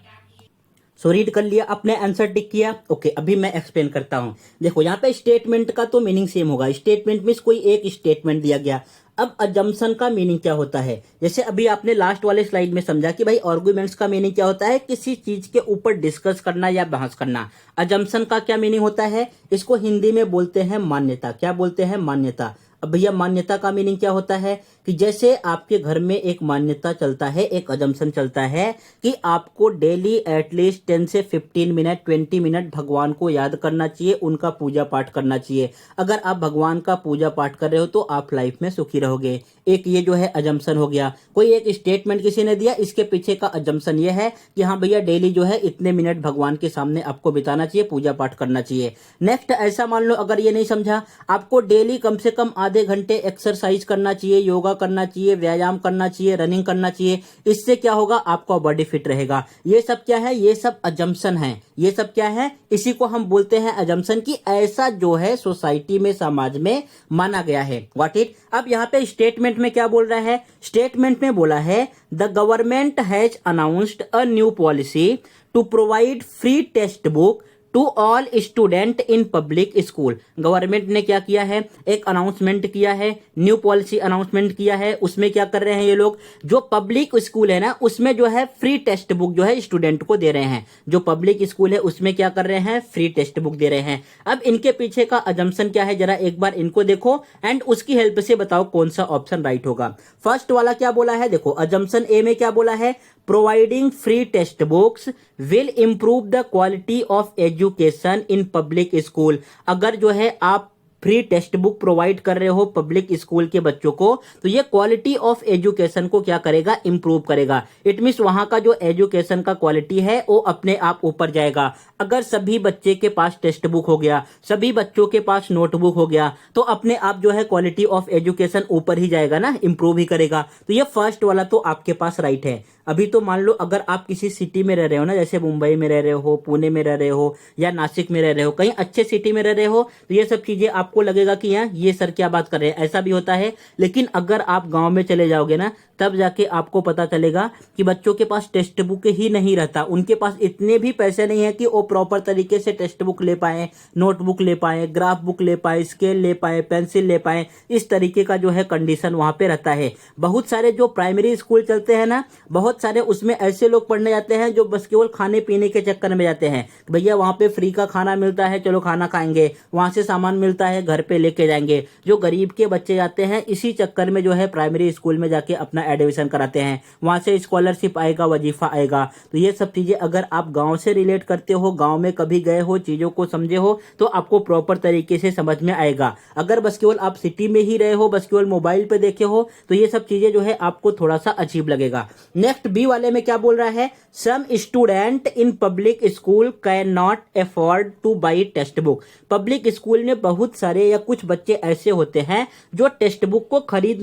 सो रीड कर लिया, अपने आंसर टिक किया, ओके। अभी मैं एक्सप्लेन करता हूं। देखो यहाँ पे स्टेटमेंट का तो मीनिंग सेम होगा, स्टेटमेंट मीन्स कोई एक स्टेटमेंट दिया गया। अब अजम्पशन का मीनिंग क्या होता है, जैसे अभी आपने लास्ट वाले स्लाइड में समझा कि भाई आर्गुमेंट्स का मीनिंग क्या होता है, किसी चीज के ऊपर डिस्कस करना या बहस करना। अजम्पशन का क्या मीनिंग होता है, इसको हिंदी में बोलते हैं मान्यता। क्या बोलते हैं, मान्यता। अब भैया मान्यता का मीनिंग क्या होता है कि जैसे आपके घर में एक मान्यता चलता है, एक अजम्पशन चलता है कि आपको डेली एटलीस्ट 10 से 15 मिनट 20 मिनट भगवान को याद करना चाहिए, उनका पूजा पाठ करना चाहिए। अगर आप भगवान का पूजा पाठ कर रहे हो तो आप लाइफ में सुखी रहोगे। एक ये जो है अजम्पशन हो गया, कोई एक स्टेटमेंट किसी ने दिया, इसके पीछे का अजम्पशन ये है कि हाँ भैया डेली जो है इतने मिनट भगवान के सामने आपको बिताना चाहिए, पूजा पाठ करना चाहिए। नेक्स्ट, ऐसा मान लो अगर ये नहीं समझा, आपको डेली कम से कम आधे घंटे एक्सरसाइज करना चाहिए, योगा करना चाहिए, व्यायाम करना चाहिए, रनिंग करना चाहिए। इससे क्या होगा, आपका बॉडी फिट रहेगा। ये सब क्या है, ये सब अजम्पशन है। ये सब क्या है, इसी को हम बोलते हैं अजम्पशन की ऐसा जो है सोसाइटी में, समाज में माना गया है। What it. अब यहाँ पे स्टेटमेंट में क्या बोल रहा है, स्टेटमेंट में बोला है the government has announced a new policy to provide free text book to all student in public school. Government ने क्या किया है, एक अनाउंसमेंट किया है, न्यू पॉलिसी अनाउंसमेंट किया है। उसमें क्या कर रहे हैं ये लोग, जो पब्लिक स्कूल है ना उसमें जो है फ्री टेक्स्ट बुक जो है स्टूडेंट को दे रहे हैं। जो पब्लिक स्कूल है उसमें क्या कर रहे हैं, फ्री टेक्स्ट बुक दे रहे हैं। अब इनके पीछे का अजम्पशन क्या है, जरा एक बार इनको देखो एंड उसकी हेल्प से बताओ कौन सा ऑप्शन राइट होगा। फर्स्ट वाला क्या बोला है, देखो अजम्पशन ए में क्या बोला है, providing free text books will improve the quality of education in public school. अगर जो है आप फ्री टेक्स्ट बुक प्रोवाइड कर रहे हो पब्लिक स्कूल के बच्चों को, तो ये क्वालिटी ऑफ एजुकेशन को क्या करेगा, इंप्रूव करेगा। इट मींस वहां का जो एजुकेशन का क्वालिटी है वो अपने आप ऊपर जाएगा। अगर सभी बच्चे के पास टेक्स्ट बुक हो गया, सभी बच्चों के पास नोटबुक हो गया, तो अपने आप जो है क्वालिटी ऑफ एजुकेशन ऊपर ही जाएगा ना, इंप्रूव ही करेगा। तो ये फर्स्ट वाला तो आपके पास राइट है। अभी तो मान लो अगर आप किसी सिटी में रह रहे हो ना, जैसे मुंबई में रह रहे हो, पुणे में रह रहे हो या नासिक में रह रहे हो, कहीं अच्छे सिटी में रह रहे हो, तो ये सब चीजें आपको लगेगा कि यार ये सर क्या बात कर रहे हैं, ऐसा भी होता है। लेकिन अगर आप गांव में चले जाओगे ना, तब जाके आपको पता चलेगा कि बच्चों के पास टेक्स्ट बुक ही नहीं रहता। उनके पास इतने भी पैसे नहीं है कि वो प्रॉपर तरीके से टेक्स्ट बुक ले पाए, नोटबुक ले पाए, ग्राफ बुक ले पाए, स्केल ले पाए, पेंसिल ले पाए। इस तरीके का जो है कंडीशन वहां पे रहता है। बहुत सारे जो प्राइमरी स्कूल चलते हैं ना, बहुत सारे उसमें ऐसे लोग पढ़ने जाते हैं जो बस केवल खाने पीने के चक्कर में जाते हैं। भैया वहां पे फ्री का खाना मिलता है, चलो खाना खाएंगे, वहां से सामान मिलता है, घर पे लेके जाएंगे। जो गरीब के बच्चे जाते हैं इसी चक्कर में जो है प्राइमरी स्कूल में जाके अपना एडमिशन कराते हैं, वहां से स्कॉलरशिप आएगा, वजीफा आएगा। तो ये सब चीजें अगर आप गांव से रिलेट करते हो, गांव में कभी गए हो, चीजों को समझे हो, तो आपको प्रॉपर तरीके से समझ में आएगा। अगर बस केवल आप सिटी में ही रहे हो, बस केवल मोबाइल पे देखे हो, तो ये सब चीजें जो है आपको थोड़ा सा अजीब लगेगा। नेक्स्ट बी वाले में क्या बोल रहा है, some student in public school can not afford to buy text book. Public school में बहुत सारे या कुछ बच्चे ऐसे होते हैं जो टेक्स्ट बुक को खरीद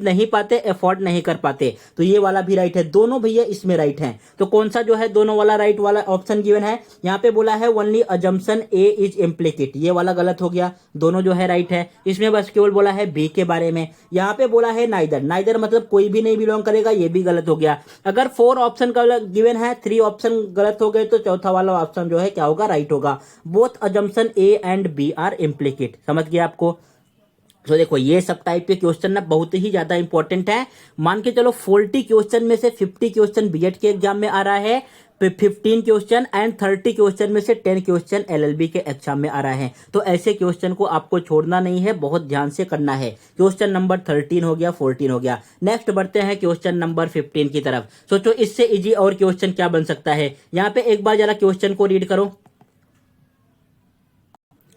नहीं पाते, अफोर्ड नहीं कर पाते। तो ये वाला भी राइट है, दोनों भैया इसमें राइट हैं। तो कौन सा जो है दोनों वाला राइट वाला ऑप्शन गिवन है, यहाँ पे बोला है only assumption A is implicate, ये वाला गलत हो गया, दोनों जो है राइट है। इसमें बस केवल बोला है बी के बारे में। यहाँ पे बोला है नाइदर, नाइदर मतलब कोई भी नहीं बिलोंग करेगा, ये भी गलत हो गया। अगर 4 ऑप्शन का गिवन है, 3 ऑप्शन गलत हो गए, तो चौथा वाला ऑप्शन जो है क्या होगा, राइट होगा। Both assumption A and B are implicit. समझ गया आपको। तो देखो ये सब टाइप के क्वेश्चन ना बहुत ही ज्यादा इंपॉर्टेंट है। मान के चलो 40 क्वेश्चन में से 50 क्वेश्चन बीएड के एग्जाम में आ रहा है, 15 क्वेश्चन एंड 30 क्वेश्चन में से 10 क्वेश्चन एलएलबी के एग्जाम में आ रहा है। तो ऐसे क्वेश्चन को आपको छोड़ना नहीं है, बहुत ध्यान से करना है। क्वेश्चन नंबर 13 हो गया, 14 हो गया। नेक्स्ट बढ़ते हैं क्वेश्चन नंबर 15 की तरफ। सोचो इससे इजी और क्वेश्चन क्या बन सकता है। यहाँ पे एक बार जरा क्वेश्चन को रीड करो।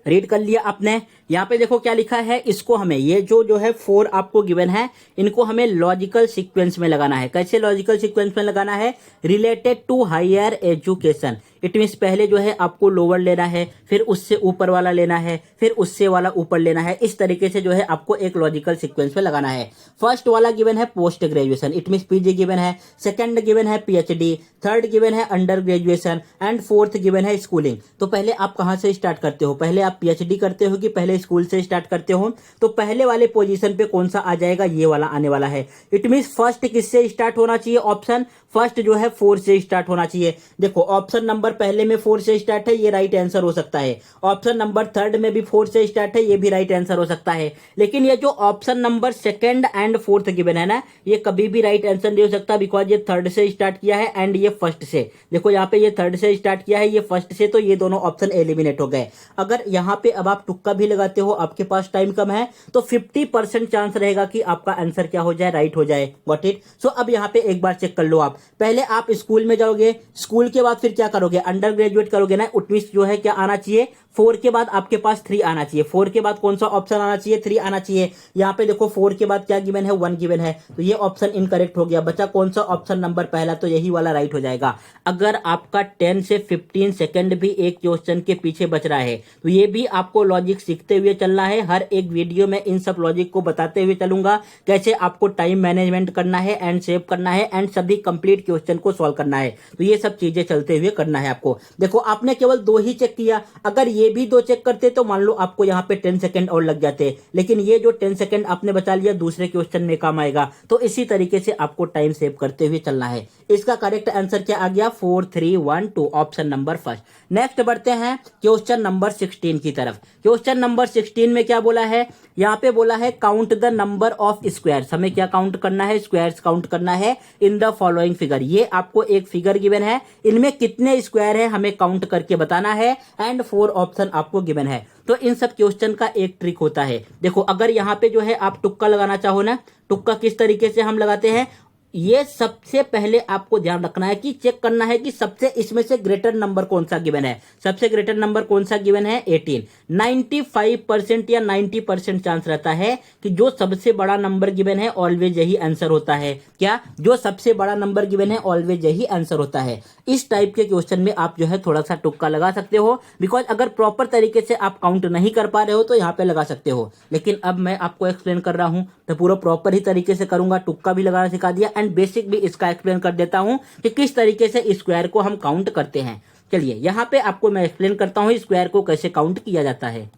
रीड कर लिया आपने। यहाँ पे देखो क्या लिखा है, इसको हमें ये जो है 4 आपको गिवन है, इनको हमें लॉजिकल सीक्वेंस में लगाना है। कैसे लॉजिकल सीक्वेंस में लगाना है, related to higher education. It means पहले जो है आपको लोअर लेना है, फिर उससे ऊपर वाला लेना है, फिर उससे वाला ऊपर लेना है। इस तरीके से जो है आपको एक लॉजिकल सीक्वेंस में लगाना है। फर्स्ट वाला गिवन है post graduation, it means PG given है। सेकंड गिवन है पीएचडी, थर्ड गिवन है under graduation and fourth given है स्कूलिंग। तो पहले आप कहां से स्टार्ट करते हो, पहले आप पीएचडी करते हो कि पहले स्कूल से स्टार्ट करते हो? तो पहले वाले पोजीशन पे कौन सा आ जाएगा, ये वाला आने वाला है। इट मीन्स फर्स्ट किससे स्टार्ट होना चाहिए, ऑप्शन फर्स्ट जो है 4 से स्टार्ट होना चाहिए। देखो ऑप्शन नंबर पहले में 4 से स्टार्ट है, ये राइट आंसर हो सकता है। ऑप्शन नंबर थर्ड में भी 4 से स्टार्ट है, ये भी राइट आंसर हो सकता है। लेकिन ये जो option number second and fourth given है ना, ये कभी भी राइट आंसर नहीं हो सकता, बिकॉज ये थर्ड से स्टार्ट किया है एंड ये फर्स्ट से। देखो यहाँ पे ये थर्ड से स्टार्ट किया है, ये फर्स्ट से, तो ये दोनों ऑप्शन एलिमिनेट हो गए। अगर यहाँ पे अब आप तुक्का भी लगाते हो, आपके पास टाइम कम है, तो 50% चांस रहेगा कि आपका आंसर क्या हो जाए, राइट हो जाए। Got it? सो अब यहाँ पे एक बार चेक कर लो। आप पहले आप स्कूल में जाओगे, स्कूल के बाद फिर क्या करोगे, अंडर ग्रेजुएट करोगे ना। उटमीस जो है क्या आना चाहिए, 4 के बाद आपके पास 3 आना चाहिए। 4 के बाद कौन सा ऑप्शन आना चाहिए, 3 आना चाहिए। यहाँ पे देखो 4 के बाद क्या गिवन है, 1 गिवन है, तो ये ऑप्शन इनकरेक्ट हो गया। बचा कौन सा ऑप्शन नंबर पहला, तो यही वाला राइट हो जाएगा। अगर आपका 10 से 15 सेकंड भी एक क्वेश्चन के पीछे बच रहा है, तो ये भी आपको लॉजिक सीखते हुए चलना है। हर एक वीडियो में इन सब लॉजिक को बताते हुए चलूंगा, कैसे आपको टाइम मैनेजमेंट करना है एंड सेव करना है एंड सभी कंप्लीट क्वेश्चन को सॉल्व करना है। तो ये सब चीजें चलते हुए करना है आपको। देखो आपने केवल 2 ही चेक किया, अगर ये भी 2 चेक करते तो मान लो आपको यहाँ पे 10 सेकंड और लग जाते, लेकिन ये जो 10 सेकंड आपने बचा लिया दूसरे क्वेश्चन में काम आएगा। तो इसी तरीके से आपको टाइम सेव करते हुए चलना है। इसका करेक्ट आंसर क्या आ गया, 4 3 1 2, ऑप्शन नंबर फर्स्ट। नेक्स्ट बढ़ते हैं क्वेश्चन नंबर 16 की तरफ। क्वेश्चन नंबर 16 में क्या बोला है, यहाँ पे बोला है count the number of squares. हमें क्या काउंट करना है, स्क्वायर्स काउंट करना है इन द फॉलोइंग फिगर। ये आपको एक फिगर गिवन है, इनमें कितने स्क्वायर है हमें काउंट करके बताना है एंड 4 ऑप्शन आपको गिवन है। तो इन सब क्वेश्चन का एक ट्रिक होता है। देखो अगर यहाँ पे जो है आप तुक्का लगाना चाहो ना, तुक्का किस तरीके से हम लगाते हैं, ये सबसे पहले आपको ध्यान रखना है कि चेक करना है कि सबसे इसमें से ग्रेटर नंबर कौन सा गिवन है। सबसे ग्रेटर नंबर कौन सा गिवन है, 18। 95% या 90% चांस रहता है कि जो सबसे बड़ा नंबर गिवन है ऑलवेज यही आंसर होता है। क्या, जो सबसे बड़ा नंबर गिवन है ऑलवेज यही आंसर होता है। इस टाइप के क्वेश्चन में आप जो है थोड़ा सा तुक्का लगा सकते हो, बिकॉज अगर प्रॉपर तरीके से आप काउंट नहीं कर पा रहे हो तो यहाँ पे लगा सकते हो। लेकिन अब मैं आपको एक्सप्लेन कर रहा हूं तो पूरा प्रॉपर ही तरीके से करूंगा, तुक्का भी लगाना सिखा दिया एंड बेसिक भी इसका एक्सप्लेन कर देता हूं कि किस तरीके से स्क्वायर को हम काउंट करते हैं। चलिए यहाँ पे आपको मैं एक्सप्लेन करता हूं स्क्वायर को कैसे काउंट किया जाता है।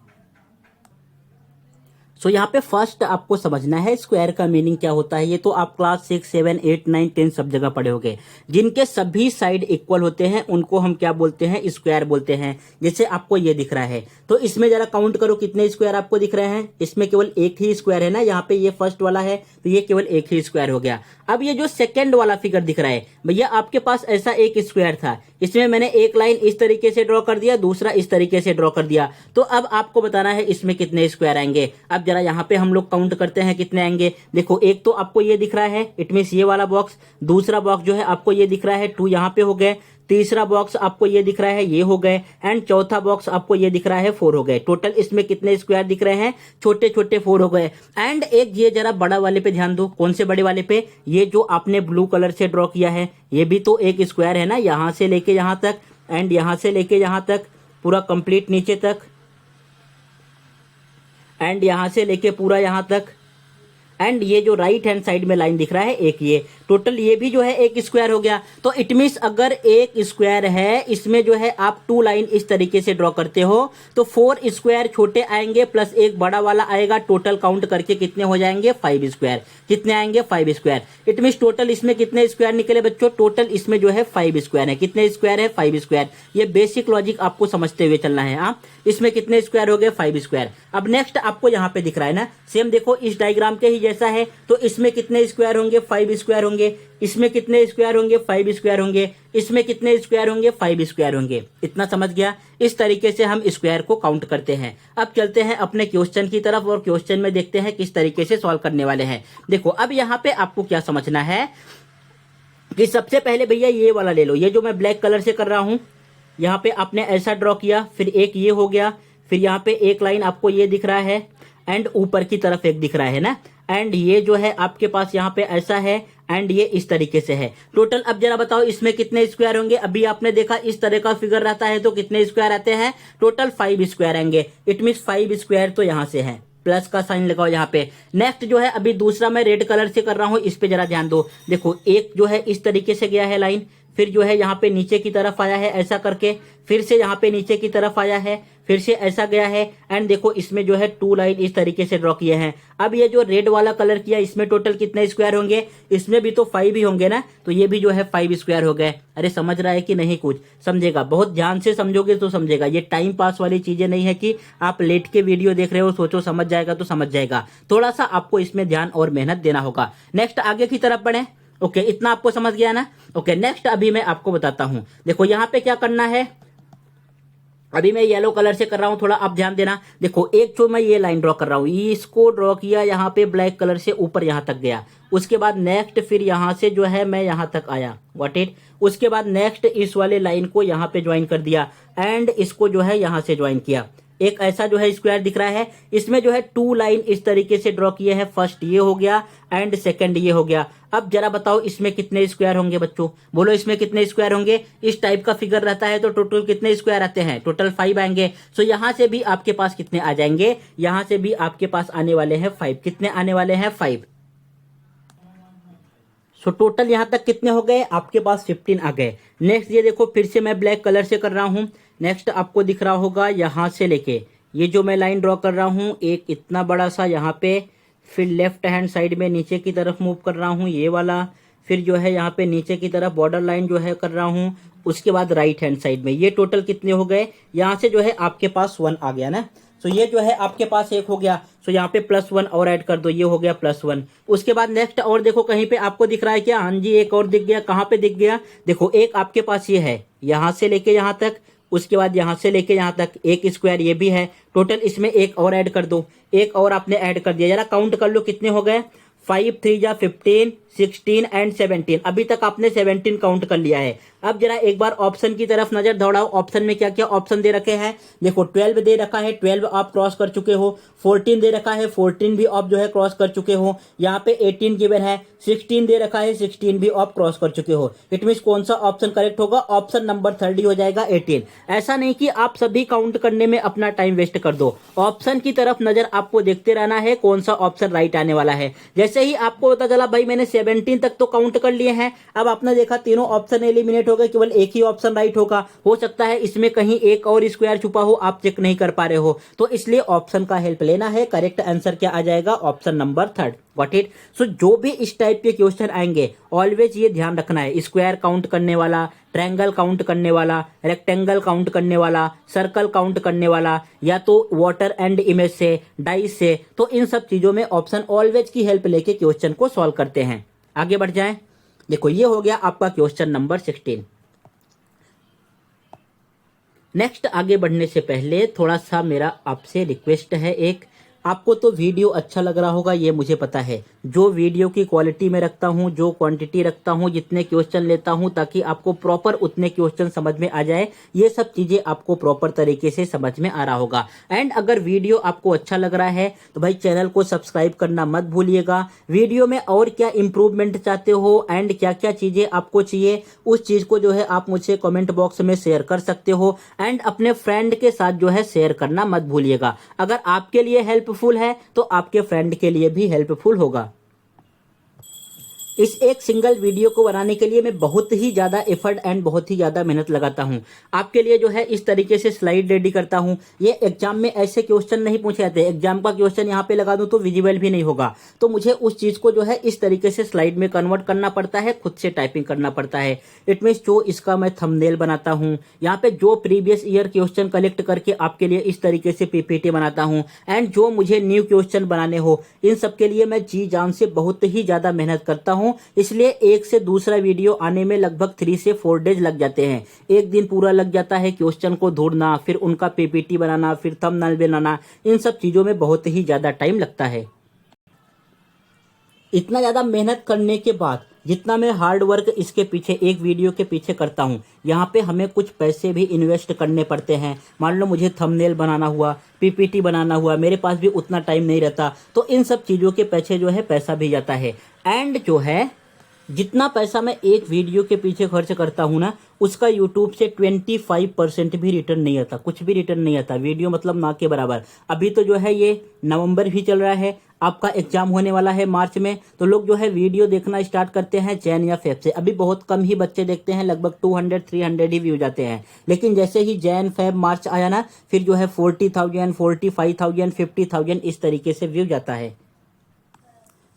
सो यहाँ पे फर्स्ट आपको समझना है स्क्वायर का मीनिंग क्या होता है। ये तो आप क्लास 6 7 8 9 10 सब जगह पढ़े होंगे। जिनके सभी साइड इक्वल होते हैं उनको हम क्या बोलते हैं, स्क्वायर बोलते हैं। जैसे आपको ये दिख रहा है, तो इसमें जरा काउंट करो कितने स्क्वायर आपको दिख रहे हैं। इसमें केवल एक ही स्क्वायर है ना, यहाँ पे ये फर्स्ट वाला है तो ये केवल एक ही स्क्वायर हो गया। अब ये जो सेकंड वाला फिगर दिख रहा है, भैया आपके पास ऐसा एक स्क्वायर था, इसमें मैंने एक लाइन इस तरीके से ड्रॉ कर दिया, दूसरा इस तरीके से ड्रॉ कर दिया। तो अब आपको बताना है इसमें कितने स्क्वायर आएंगे। अब जरा यहाँ पे हम लोग काउंट करते हैं कितने आएंगे। देखो एक तो आपको ये दिख रहा है, इट मींस ये वाला बॉक्स। दूसरा बॉक्स जो है आपको ये दिख रहा है, 2 यहाँ पे हो गए। तीसरा बॉक्स आपको ये दिख रहा है, ये हो गए। एंड चौथा बॉक्स आपको ये दिख रहा है, 4 हो गए। टोटल इसमें कितने स्क्वायर दिख रहे हैं, छोटे छोटे 4 हो गए। एंड एक ये जरा बड़ा वाले पे ध्यान दो। कौन से बड़े वाले पे, ये जो आपने ब्लू कलर से ड्रॉ किया है, ये भी तो एक स्क्वायर है ना, यहां से लेके यहां तक एंड यहां से लेके यहां तक पूरा कंप्लीट नीचे तक एंड यहां से लेके पूरा यहां तक। एंड ये जो राइट हैंड साइड में लाइन दिख रहा है एक, ये टोटल ये भी जो है एक स्क्वायर हो गया। तो इट मींस अगर एक स्क्वायर है, इसमें जो है आप 2 लाइन इस तरीके से ड्रॉ करते हो तो 4 स्क्वायर छोटे आएंगे प्लस एक बड़ा वाला आएगा। टोटल काउंट करके कितने हो जाएंगे, 5 स्क्वायर। कितने आएंगे, 5 स्क्वायर। इट मींस टोटल इसमें कितने स्क्वायर निकले बच्चों, टोटल इसमें जो है 5 स्क्वायर है। कितने स्क्वायर है, 5 स्क्वायर। ये बेसिक लॉजिक आपको समझते हुए चलना है। आप इसमें कितने स्क्वायर हो गए, 5 स्क्वायर। अब नेक्स्ट आपको यहाँ पे दिख रहा है ना, सेम देखो इस डायग्राम के ही जैसा है। तो इसमें कितने स्क्वायर होंगे, 5 स्क्वायर होंगे। इसमें कितने स्क्वायर होंगे, 5 स्क्वायर होंगे। इसमें कितने स्क्वायर होंगे, 5 स्क्वायर होंगे। इतना समझ गया। इस तरीके से हम स्क्वायर को काउंट करते हैं। अब चलते हैं अपने क्वेश्चन की तरफ और क्वेश्चन में देखते हैं किस तरीके से सॉल्व करने वाले हैं। देखो अब यहाँ पे आपको क्या समझना है कि सबसे पहले भैया ये वाला ले लो, ये जो मैं ब्लैक कलर से कर रहा हूं। यहाँ पे आपने ऐसा ड्रॉ किया, फिर एक ये हो गया, फिर यहाँ पे एक लाइन आपको ये दिख रहा है एंड ऊपर की तरफ एक दिख रहा है ना। एंड ये जो है आपके पास यहाँ पे ऐसा है एंड ये इस तरीके से है। टोटल अब जरा बताओ इसमें कितने स्क्वायर होंगे। अभी आपने देखा इस तरह का फिगर रहता है तो कितने स्क्वायर आते हैं, टोटल 5 स्क्वायर आएंगे। इट मींस 5 स्क्वायर तो यहाँ से है, प्लस का साइन लगाओ यहाँ पे। नेक्स्ट जो है अभी दूसरा मैं रेड कलर से कर रहा हूं, इस पे जरा ध्यान दो। देखो एक जो है इस तरीके से गया है लाइन, फिर जो है यहाँ पे नीचे की तरफ आया है ऐसा करके, फिर से यहाँ पे नीचे की तरफ आया है, फिर से ऐसा गया है। एंड देखो इसमें जो है 2 लाइन इस तरीके से ड्रॉ किए हैं। अब ये जो रेड वाला कलर किया इसमें टोटल कितने स्क्वायर होंगे, इसमें भी तो 5 ही होंगे ना, तो ये भी जो है 5 स्क्वायर हो गए। अरे समझ रहा है कि नहीं, कुछ समझेगा, बहुत ध्यान से समझोगे तो समझेगा। ये टाइम पास वाली चीजें नहीं है कि आप लेट के वीडियो देख रहे हो सोचो समझ जाएगा तो समझ जाएगा, थोड़ा सा आपको इसमें ध्यान और मेहनत देना होगा। नेक्स्ट आगे की तरफ बढ़े। ओके, इतना आपको समझ गया ना। ओके, नेक्स्ट अभी मैं आपको बताता हूं। देखो यहाँ पे क्या करना है, अभी मैं येलो कलर से कर रहा हूं, थोड़ा आप ध्यान देना। देखो एक जो मैं ये लाइन ड्रॉ कर रहा हूं, इसको ड्रॉ किया यहाँ पे ब्लैक कलर से ऊपर यहाँ तक गया। उसके बाद नेक्स्ट फिर यहाँ से जो है मैं यहाँ तक आया, व्हाट इट। उसके बाद नेक्स्ट इस वाले लाइन को यहाँ पे ज्वाइन कर दिया एंड इसको जो है यहाँ से ज्वाइन किया। एक ऐसा जो है स्क्वायर दिख रहा है, इसमें जो है 2 लाइन इस तरीके से ड्रॉ किए हैं। फर्स्ट ये हो गया एंड सेकंड ये हो गया। अब जरा बताओ इसमें कितने स्क्वायर होंगे बच्चों, बोलो इसमें कितने स्क्वायर होंगे। इस टाइप का फिगर रहता है तो टोटल कितने स्क्वायर आते हैं, टोटल 5 आएंगे। सो यहां से भी आपके पास कितने आ जाएंगे, यहां से भी आपके पास आने वाले हैं 5। कितने आने वाले हैं, 5। सो टोटल यहां तक कितने हो गए, आपके पास 15 आ गए। नेक्स्ट ये देखो फिर से मैं ब्लैक कलर से कर रहा हूं। नेक्स्ट आपको दिख रहा होगा यहां से लेके ये जो मैं लाइन ड्रॉ कर रहा हूं, एक इतना बड़ा सा यहां पे, फिर लेफ्ट हैंड साइड में नीचे की तरफ मूव कर रहा हूं ये वाला, फिर जो है यहाँ पे नीचे की तरफ बॉर्डर लाइन जो है कर रहा हूं। उसके बाद राइट हैंड साइड में ये टोटल कितने हो गए, यहाँ से जो है आपके पास 1 आ गया ना। सो ये जो है आपके पास 1 हो गया। सो यहाँ पे +1 और ऐड कर दो, ये हो गया +1। उसके बाद नेक्स्ट और देखो कहीं पे आपको दिख रहा है क्या, हाँ जी एक और दिख गया। कहाँ पे दिख गया, देखो एक आपके पास ये है यहाँ से लेके यहाँ तक, उसके बाद यहाँ से लेके यहाँ तक एक स्क्वायर ये भी है। टोटल इसमें एक और ऐड कर दो, एक और आपने ऐड कर दिया। जरा काउंट कर लो कितने हो गए, 5 3 जा 15 16 एंड 17। अभी तक आपने 17 काउंट कर लिया है। अब जरा एक बार ऑप्शन की तरफ नजर दौड़ाओ, ऑप्शन में क्या क्या ऑप्शन दे रखे हैं। देखो 12 दे रखा है, 12 आप क्रॉस कर चुके हो। 14 दे रखा है, 14 भी आप जो है क्रॉस कर चुके हो। यहाँ पे 18 गिवन है, 16 दे रखा है, 16 भी आप क्रॉस कर चुके हो। इट मीन कौन सा ऑप्शन करेक्ट होगा, ऑप्शन नंबर 30 हो जाएगा 18। ऐसा नहीं कि आप सभी काउंट करने में अपना टाइम वेस्ट कर दो, ऑप्शन की तरफ नजर आपको देखते रहना है कौन सा ऑप्शन राइट आने वाला है। जैसे ही आपको पता चला भाई मैंने 17 तक तो काउंट कर लिए हैं, अब आपने देखा तीनों ऑप्शन एलिमिनेट हो गए, केवल एक ही ऑप्शन राइट होगा। हो सकता है इसमें कहीं एक और स्क्वायर छुपा हो, आप चेक नहीं कर पा रहे हो, तो इसलिए ऑप्शन का हेल्प लेना है। करेक्ट आंसर क्या आ जाएगा, option number 3। What it. So जो भी इस टाइप के क्वेश्चन आएंगे ऑलवेज ये ध्यान रखना है, स्क्वायर काउंट करने वाला, ट्रायंगल काउंट करने वाला, रेक्टेंगल काउंट करने वाला, सर्कल काउंट करने वाला, या तो वाटर एंड इमेज से, डाइस से, तो इन सब चीजों में ऑप्शन ऑलवेज की हेल्प लेके क्वेश्चन को सॉल्व करते हैं। आगे बढ़ जाएं। देखो ये हो गया आपका क्वेश्चन नंबर 16। नेक्स्ट आगे बढ़ने से पहले थोड़ा सा मेरा आपसे रिक्वेस्ट है एक, आपको तो वीडियो अच्छा लग रहा होगा ये मुझे पता है। जो वीडियो की क्वालिटी में रखता हूँ, जो क्वांटिटी रखता हूँ, जितने क्वेश्चन लेता हूँ ताकि आपको प्रॉपर उतने क्वेश्चन समझ में आ जाए, ये सब चीजें आपको प्रॉपर तरीके से समझ में आ रहा होगा। एंड अगर वीडियो आपको अच्छा लग रहा है तो भाई चैनल को सब्सक्राइब करना मत भूलिएगा। वीडियो में और क्या इंप्रूवमेंट चाहते हो एंड क्या क्या चीजें आपको चाहिए, उस चीज को जो है आप मुझसे कमेंट बॉक्स में शेयर कर सकते हो। एंड अपने फ्रेंड के साथ जो है शेयर करना मत भूलिएगा। अगर आपके लिए हेल्पफुल है तो आपके फ्रेंड के लिए भी हेल्पफुल होगा। इस एक सिंगल वीडियो को बनाने के लिए मैं बहुत ही ज्यादा एफर्ट एंड बहुत ही ज्यादा मेहनत लगाता हूं। आपके लिए जो है इस तरीके से स्लाइड रेडी करता हूं। ये एग्जाम में ऐसे क्वेश्चन नहीं पूछे जाते, एग्जाम का क्वेश्चन यहाँ पे लगा दूं तो विजिबल भी नहीं होगा, तो मुझे उस चीज को जो है इस तरीके से स्लाइड में कन्वर्ट करना पड़ता है, खुद से टाइपिंग करना पड़ता है। इट मीन्स जो इसका मैं थंबनेल बनाता हूँ, यहाँ पे जो प्रीवियस ईयर क्वेश्चन कलेक्ट करके आपके लिए इस तरीके से पीपीटी बनाता हूँ, एंड जो मुझे न्यू क्वेश्चन बनाने हो, इन सब के लिए मैं जी जान से बहुत ही ज्यादा मेहनत करता हूँ। इसलिए एक से दूसरा वीडियो आने में लगभग 3 से 4 डेज लग जाते हैं। एक दिन पूरा लग जाता है क्वेश्चन को ढूंढना, फिर उनका पीपीटी बनाना, फिर थंबनेल बनाना, इन सब चीजों में बहुत ही ज्यादा टाइम लगता है। इतना ज्यादा मेहनत करने के बाद जितना मैं हार्ड वर्क इसके पीछे, एक वीडियो के पीछे करता हूँ, यहाँ पे हमें कुछ पैसे भी इन्वेस्ट करने पड़ते हैं। मान लो मुझे थंबनेल बनाना हुआ, पीपीटी बनाना हुआ, मेरे पास भी उतना टाइम नहीं रहता, तो इन सब चीज़ों के पीछे जो है पैसा भी जाता है। एंड जो है जितना पैसा मैं एक वीडियो के पीछे खर्च करता हूँ ना, उसका यूट्यूब से 25% भी रिटर्न नहीं आता, कुछ भी रिटर्न नहीं आता। वीडियो मतलब ना के बराबर। अभी तो जो है ये नवंबर भी चल रहा है, आपका एग्जाम होने वाला है मार्च में, तो लोग जो है वीडियो देखना स्टार्ट करते हैं जैन या फेब से। अभी बहुत कम ही बच्चे देखते हैं, लगभग 200-300 ही व्यू जाते हैं। लेकिन जैसे ही जैन फेब मार्च आया ना, फिर जो है 40,000, 45,000, 50,000 इस तरीके से व्यू जाता है।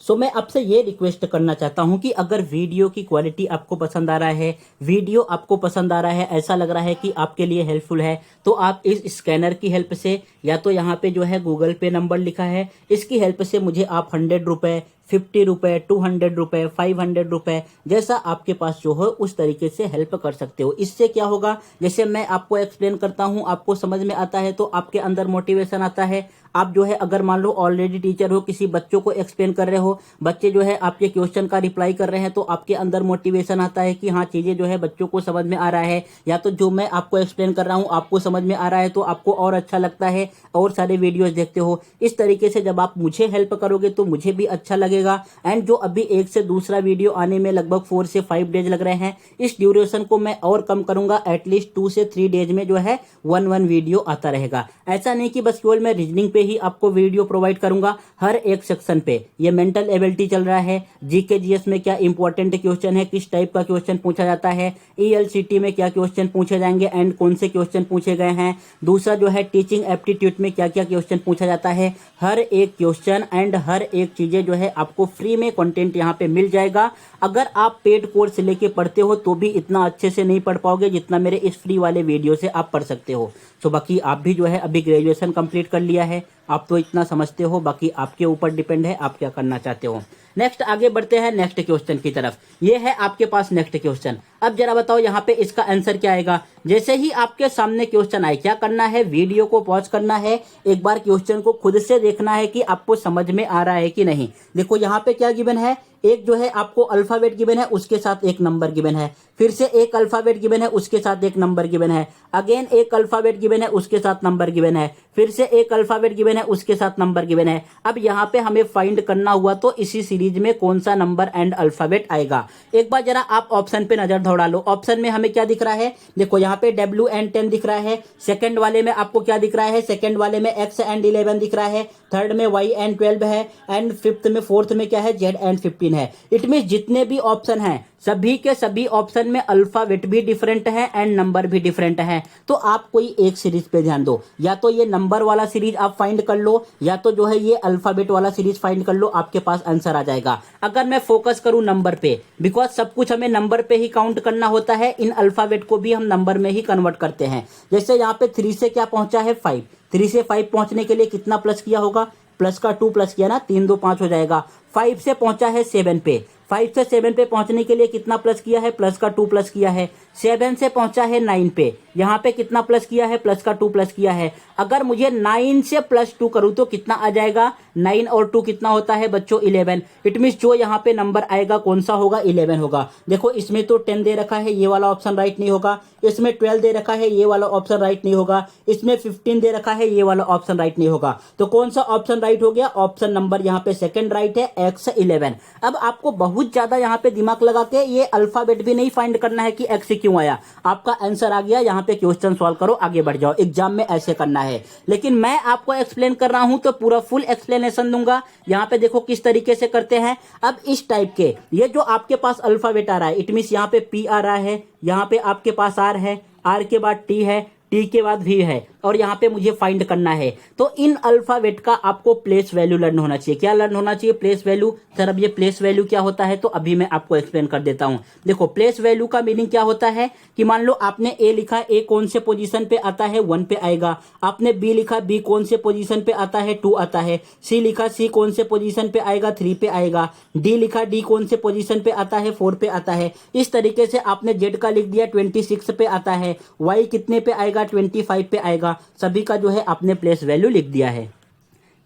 सो मैं आपसे ये रिक्वेस्ट करना चाहता हूं कि अगर वीडियो की क्वालिटी आपको पसंद आ रहा है, वीडियो आपको पसंद आ रहा है, ऐसा लग रहा है कि आपके लिए हेल्पफुल है, तो आप इस स्कैनर की हेल्प से, या तो यहाँ पे जो है गूगल पे नंबर लिखा है, इसकी हेल्प से मुझे आप 100 रुपये, 50 रुपये, 200 रुपये, 500 रुपये, जैसा आपके पास जो हो उस तरीके से हेल्प कर सकते हो। इससे क्या होगा, जैसे मैं आपको एक्सप्लेन करता हूँ, आपको समझ में आता है, तो आपके अंदर मोटिवेशन आता है। आप जो है अगर मान लो ऑलरेडी टीचर हो, किसी बच्चों को एक्सप्लेन कर रहे हो, बच्चे जो है आपके क्वेश्चन का रिप्लाई कर रहे हैं, तो आपके अंदर मोटिवेशन आता है कि हाँ चीज़ें जो है बच्चों को समझ में आ रहा है, या तो जो मैं आपको एक्सप्लेन कर रहा हूँ आपको समझ में आ रहा है, तो आपको और अच्छा लगता है, और सारे वीडियोस देखते हो। इस तरीके से जब आप मुझे हेल्प करोगे तो मुझे भी अच्छा लगेगा। एंड जो अभी एक से दूसरा वीडियो आने में लगभग 4 से 5 डेज लग रहे हैं, इस ड्यूरेशन को मैं और कम करूंगा, एटलीस्ट 2 से 3 डेज में जो है 1 वीडियो आता रहेगा। ऐसा नहीं कि बस केवल मैं रीजनिंग पे ही आपको वीडियो प्रोवाइड करूंगा, हर एक सेक्शन पे। ये मेंटल एबिलिटी चल रहा है, जीके जीएस में क्या इंपॉर्टेंट क्वेश्चन है, किस टाइप का क्वेश्चन पूछा जाता है, ईएलसीटी में क्या क्वेश्चन पूछे जाएंगे एंड कौन से क्वेश्चन पूछे गए हैं, दूसरा जो है टीचिंग एप्टीट्यूड में क्या क्या क्वेश्चन पूछा जाता है, हर एक क्वेश्चन एंड हर एक चीजें जो है आपको फ्री में कंटेंट यहाँ पे मिल जाएगा। अगर आप पेड कोर्स लेके पढ़ते हो तो भी इतना अच्छे से नहीं पढ़ पाओगे जितना मेरे इस फ्री वाले वीडियो से आप पढ़ सकते हो। तो बाकी आप भी जो है अभी ग्रेजुएशन कंप्लीट कर लिया है, आप तो इतना समझते हो, बाकी आपके ऊपर डिपेंड है आप क्या करना चाहते हो। नेक्स्ट आगे बढ़ते हैं नेक्स्ट क्वेश्चन की तरफ। ये है आपके पास नेक्स्ट क्वेश्चन। अब जरा बताओ यहाँ पे इसका आंसर क्या आएगा। जैसे ही आपके सामने क्वेश्चन आए, क्या करना है, वीडियो को पॉज करना है, एक बार क्वेश्चन को खुद से देखना है कि आपको समझ में आ रहा है कि नहीं। देखो यहाँ पे क्या गिवन है, एक जो है आपको अल्फाबेट गिवन है, उसके साथ एक नंबर गिवन है, फिर से एक अल्फाबेट गिवन है, उसके साथ एक नंबर गिवन है, अगेन एक अल्फाबेट गिवन है, उसके साथ नंबर गिवन है, फिर से एक अल्फाबेट गिवन है, उसके साथ नंबर गिवन है। अब यहाँ पे हमें फाइंड करना हुआ तो इसी सीरीज में कौन सा नंबर एंड अल्फाबेट आएगा। एक बार जरा आप ऑप्शन पे नजर दौड़ा लो। ऑप्शन में हमें क्या दिख रहा है, देखो यहाँ पे WN10 दिख रहा है, सेकंड वाले में आपको क्या दिख रहा है, सेकंड वाले में X&11 दिख रहा है, थर्ड में YN12 है, एंड फिफ्थ में, फोर्थ में क्या है, ZN15 है। इट मीन जितने भी ऑप्शन हैं सभी के सभी ऑप्शन में अल्फाबेट भी डिफरेंट है एंड नंबर भी डिफरेंट है। तो आप कोई एक सीरीज पे ध्यान दो, या तो ये नंबर वाला सीरीज आप फाइंड कर लो, या तो जो है ये अल्फाबेट वाला सीरीज फाइंड कर लो, आपके पास आंसर आ जाएगा। अगर मैं फोकस करूं नंबर पे, बिकॉज सब कुछ हमें नंबर पे ही काउंट करना होता है, इन अल्फाबेट को भी हम नंबर में ही कन्वर्ट करते हैं। जैसे यहाँ पे 3 से क्या पहुंचा है, 5, 3 से 5 पहुंचने के लिए कितना प्लस किया होगा, प्लस का 2 प्लस किया ना, 3 2 5 हो जाएगा। 5 से पहुंचा है 7 पे, 5 से 7 पे पहुंचने के लिए कितना प्लस किया है, प्लस का 2 प्लस किया है। 7 से पहुंचा है 9 पे, यहाँ पे कितना प्लस किया है, प्लस का 2 प्लस किया है। अगर मुझे 9 से +2 करूं तो कितना आ जाएगा, 9 और 2 कितना होता है बच्चों, 11। इट मीन जो यहाँ पे नंबर आएगा कौन सा होगा, 11 होगा। देखो इसमें तो 10 दे रखा है, ये वाला ऑप्शन राइट नहीं होगा, इसमें 12 दे रखा है, ये वाला ऑप्शन राइट नहीं होगा, इसमें 15 दे रखा है, ये वाला ऑप्शन राइट नहीं होगा। तो कौन सा ऑप्शन राइट हो गया, ऑप्शन नंबर यहाँ पे सेकंड राइट है, X11। अब आपको बहुत ज्यादा यहाँ पे दिमाग लगा के ये अल्फाबेट भी नहीं फाइंड करना है कि X क्यों आया, आपका आंसर आ गया, यहाँ पे क्वेश्चन सॉल्व करो, आगे बढ़ जाओ। एग्जाम में ऐसे करना है, लेकिन मैं आपको एक्सप्लेन कर रहा हूं तो पूरा फुल एक्सप्लेनेशन दूंगा। यहाँ पे देखो किस तरीके से करते हैं। अब इस टाइप के ये जो आपके पास अल्फाबेट आ रहा है, इट मीन्स यहाँ पे P आ रहा है, यहाँ पे आपके पास R है, R के बाद T है, T के बाद V है, और यहाँ पे मुझे फाइंड करना है। तो इन अल्फाबेट का आपको प्लेस वैल्यू लर्न होना चाहिए। क्या लर्न होना चाहिए, प्लेस वैल्यू। सर अब ये प्लेस वैल्यू क्या होता है, तो अभी मैं आपको एक्सप्लेन कर देता हूँ। देखो प्लेस वैल्यू का मीनिंग क्या होता है कि मान लो आपने A लिखा, A कौन से पोजीशन पे आता है, 1 पे आएगा। आपने B लिखा, B कौन से पोजीशन पे आता है, 2 आता है। C लिखा, C कौन से पोजीशन पे आएगा, 3 पे आएगा। D लिखा, D कौन से पोजीशन पे आता है, 4 पे आता है। इस तरीके से आपने Z का लिख दिया, 26 पे आता है। Y कितने पे आएगा, 25 पे आएगा। सभी का जो है आपने प्लेस वैल्यू लिख दिया है।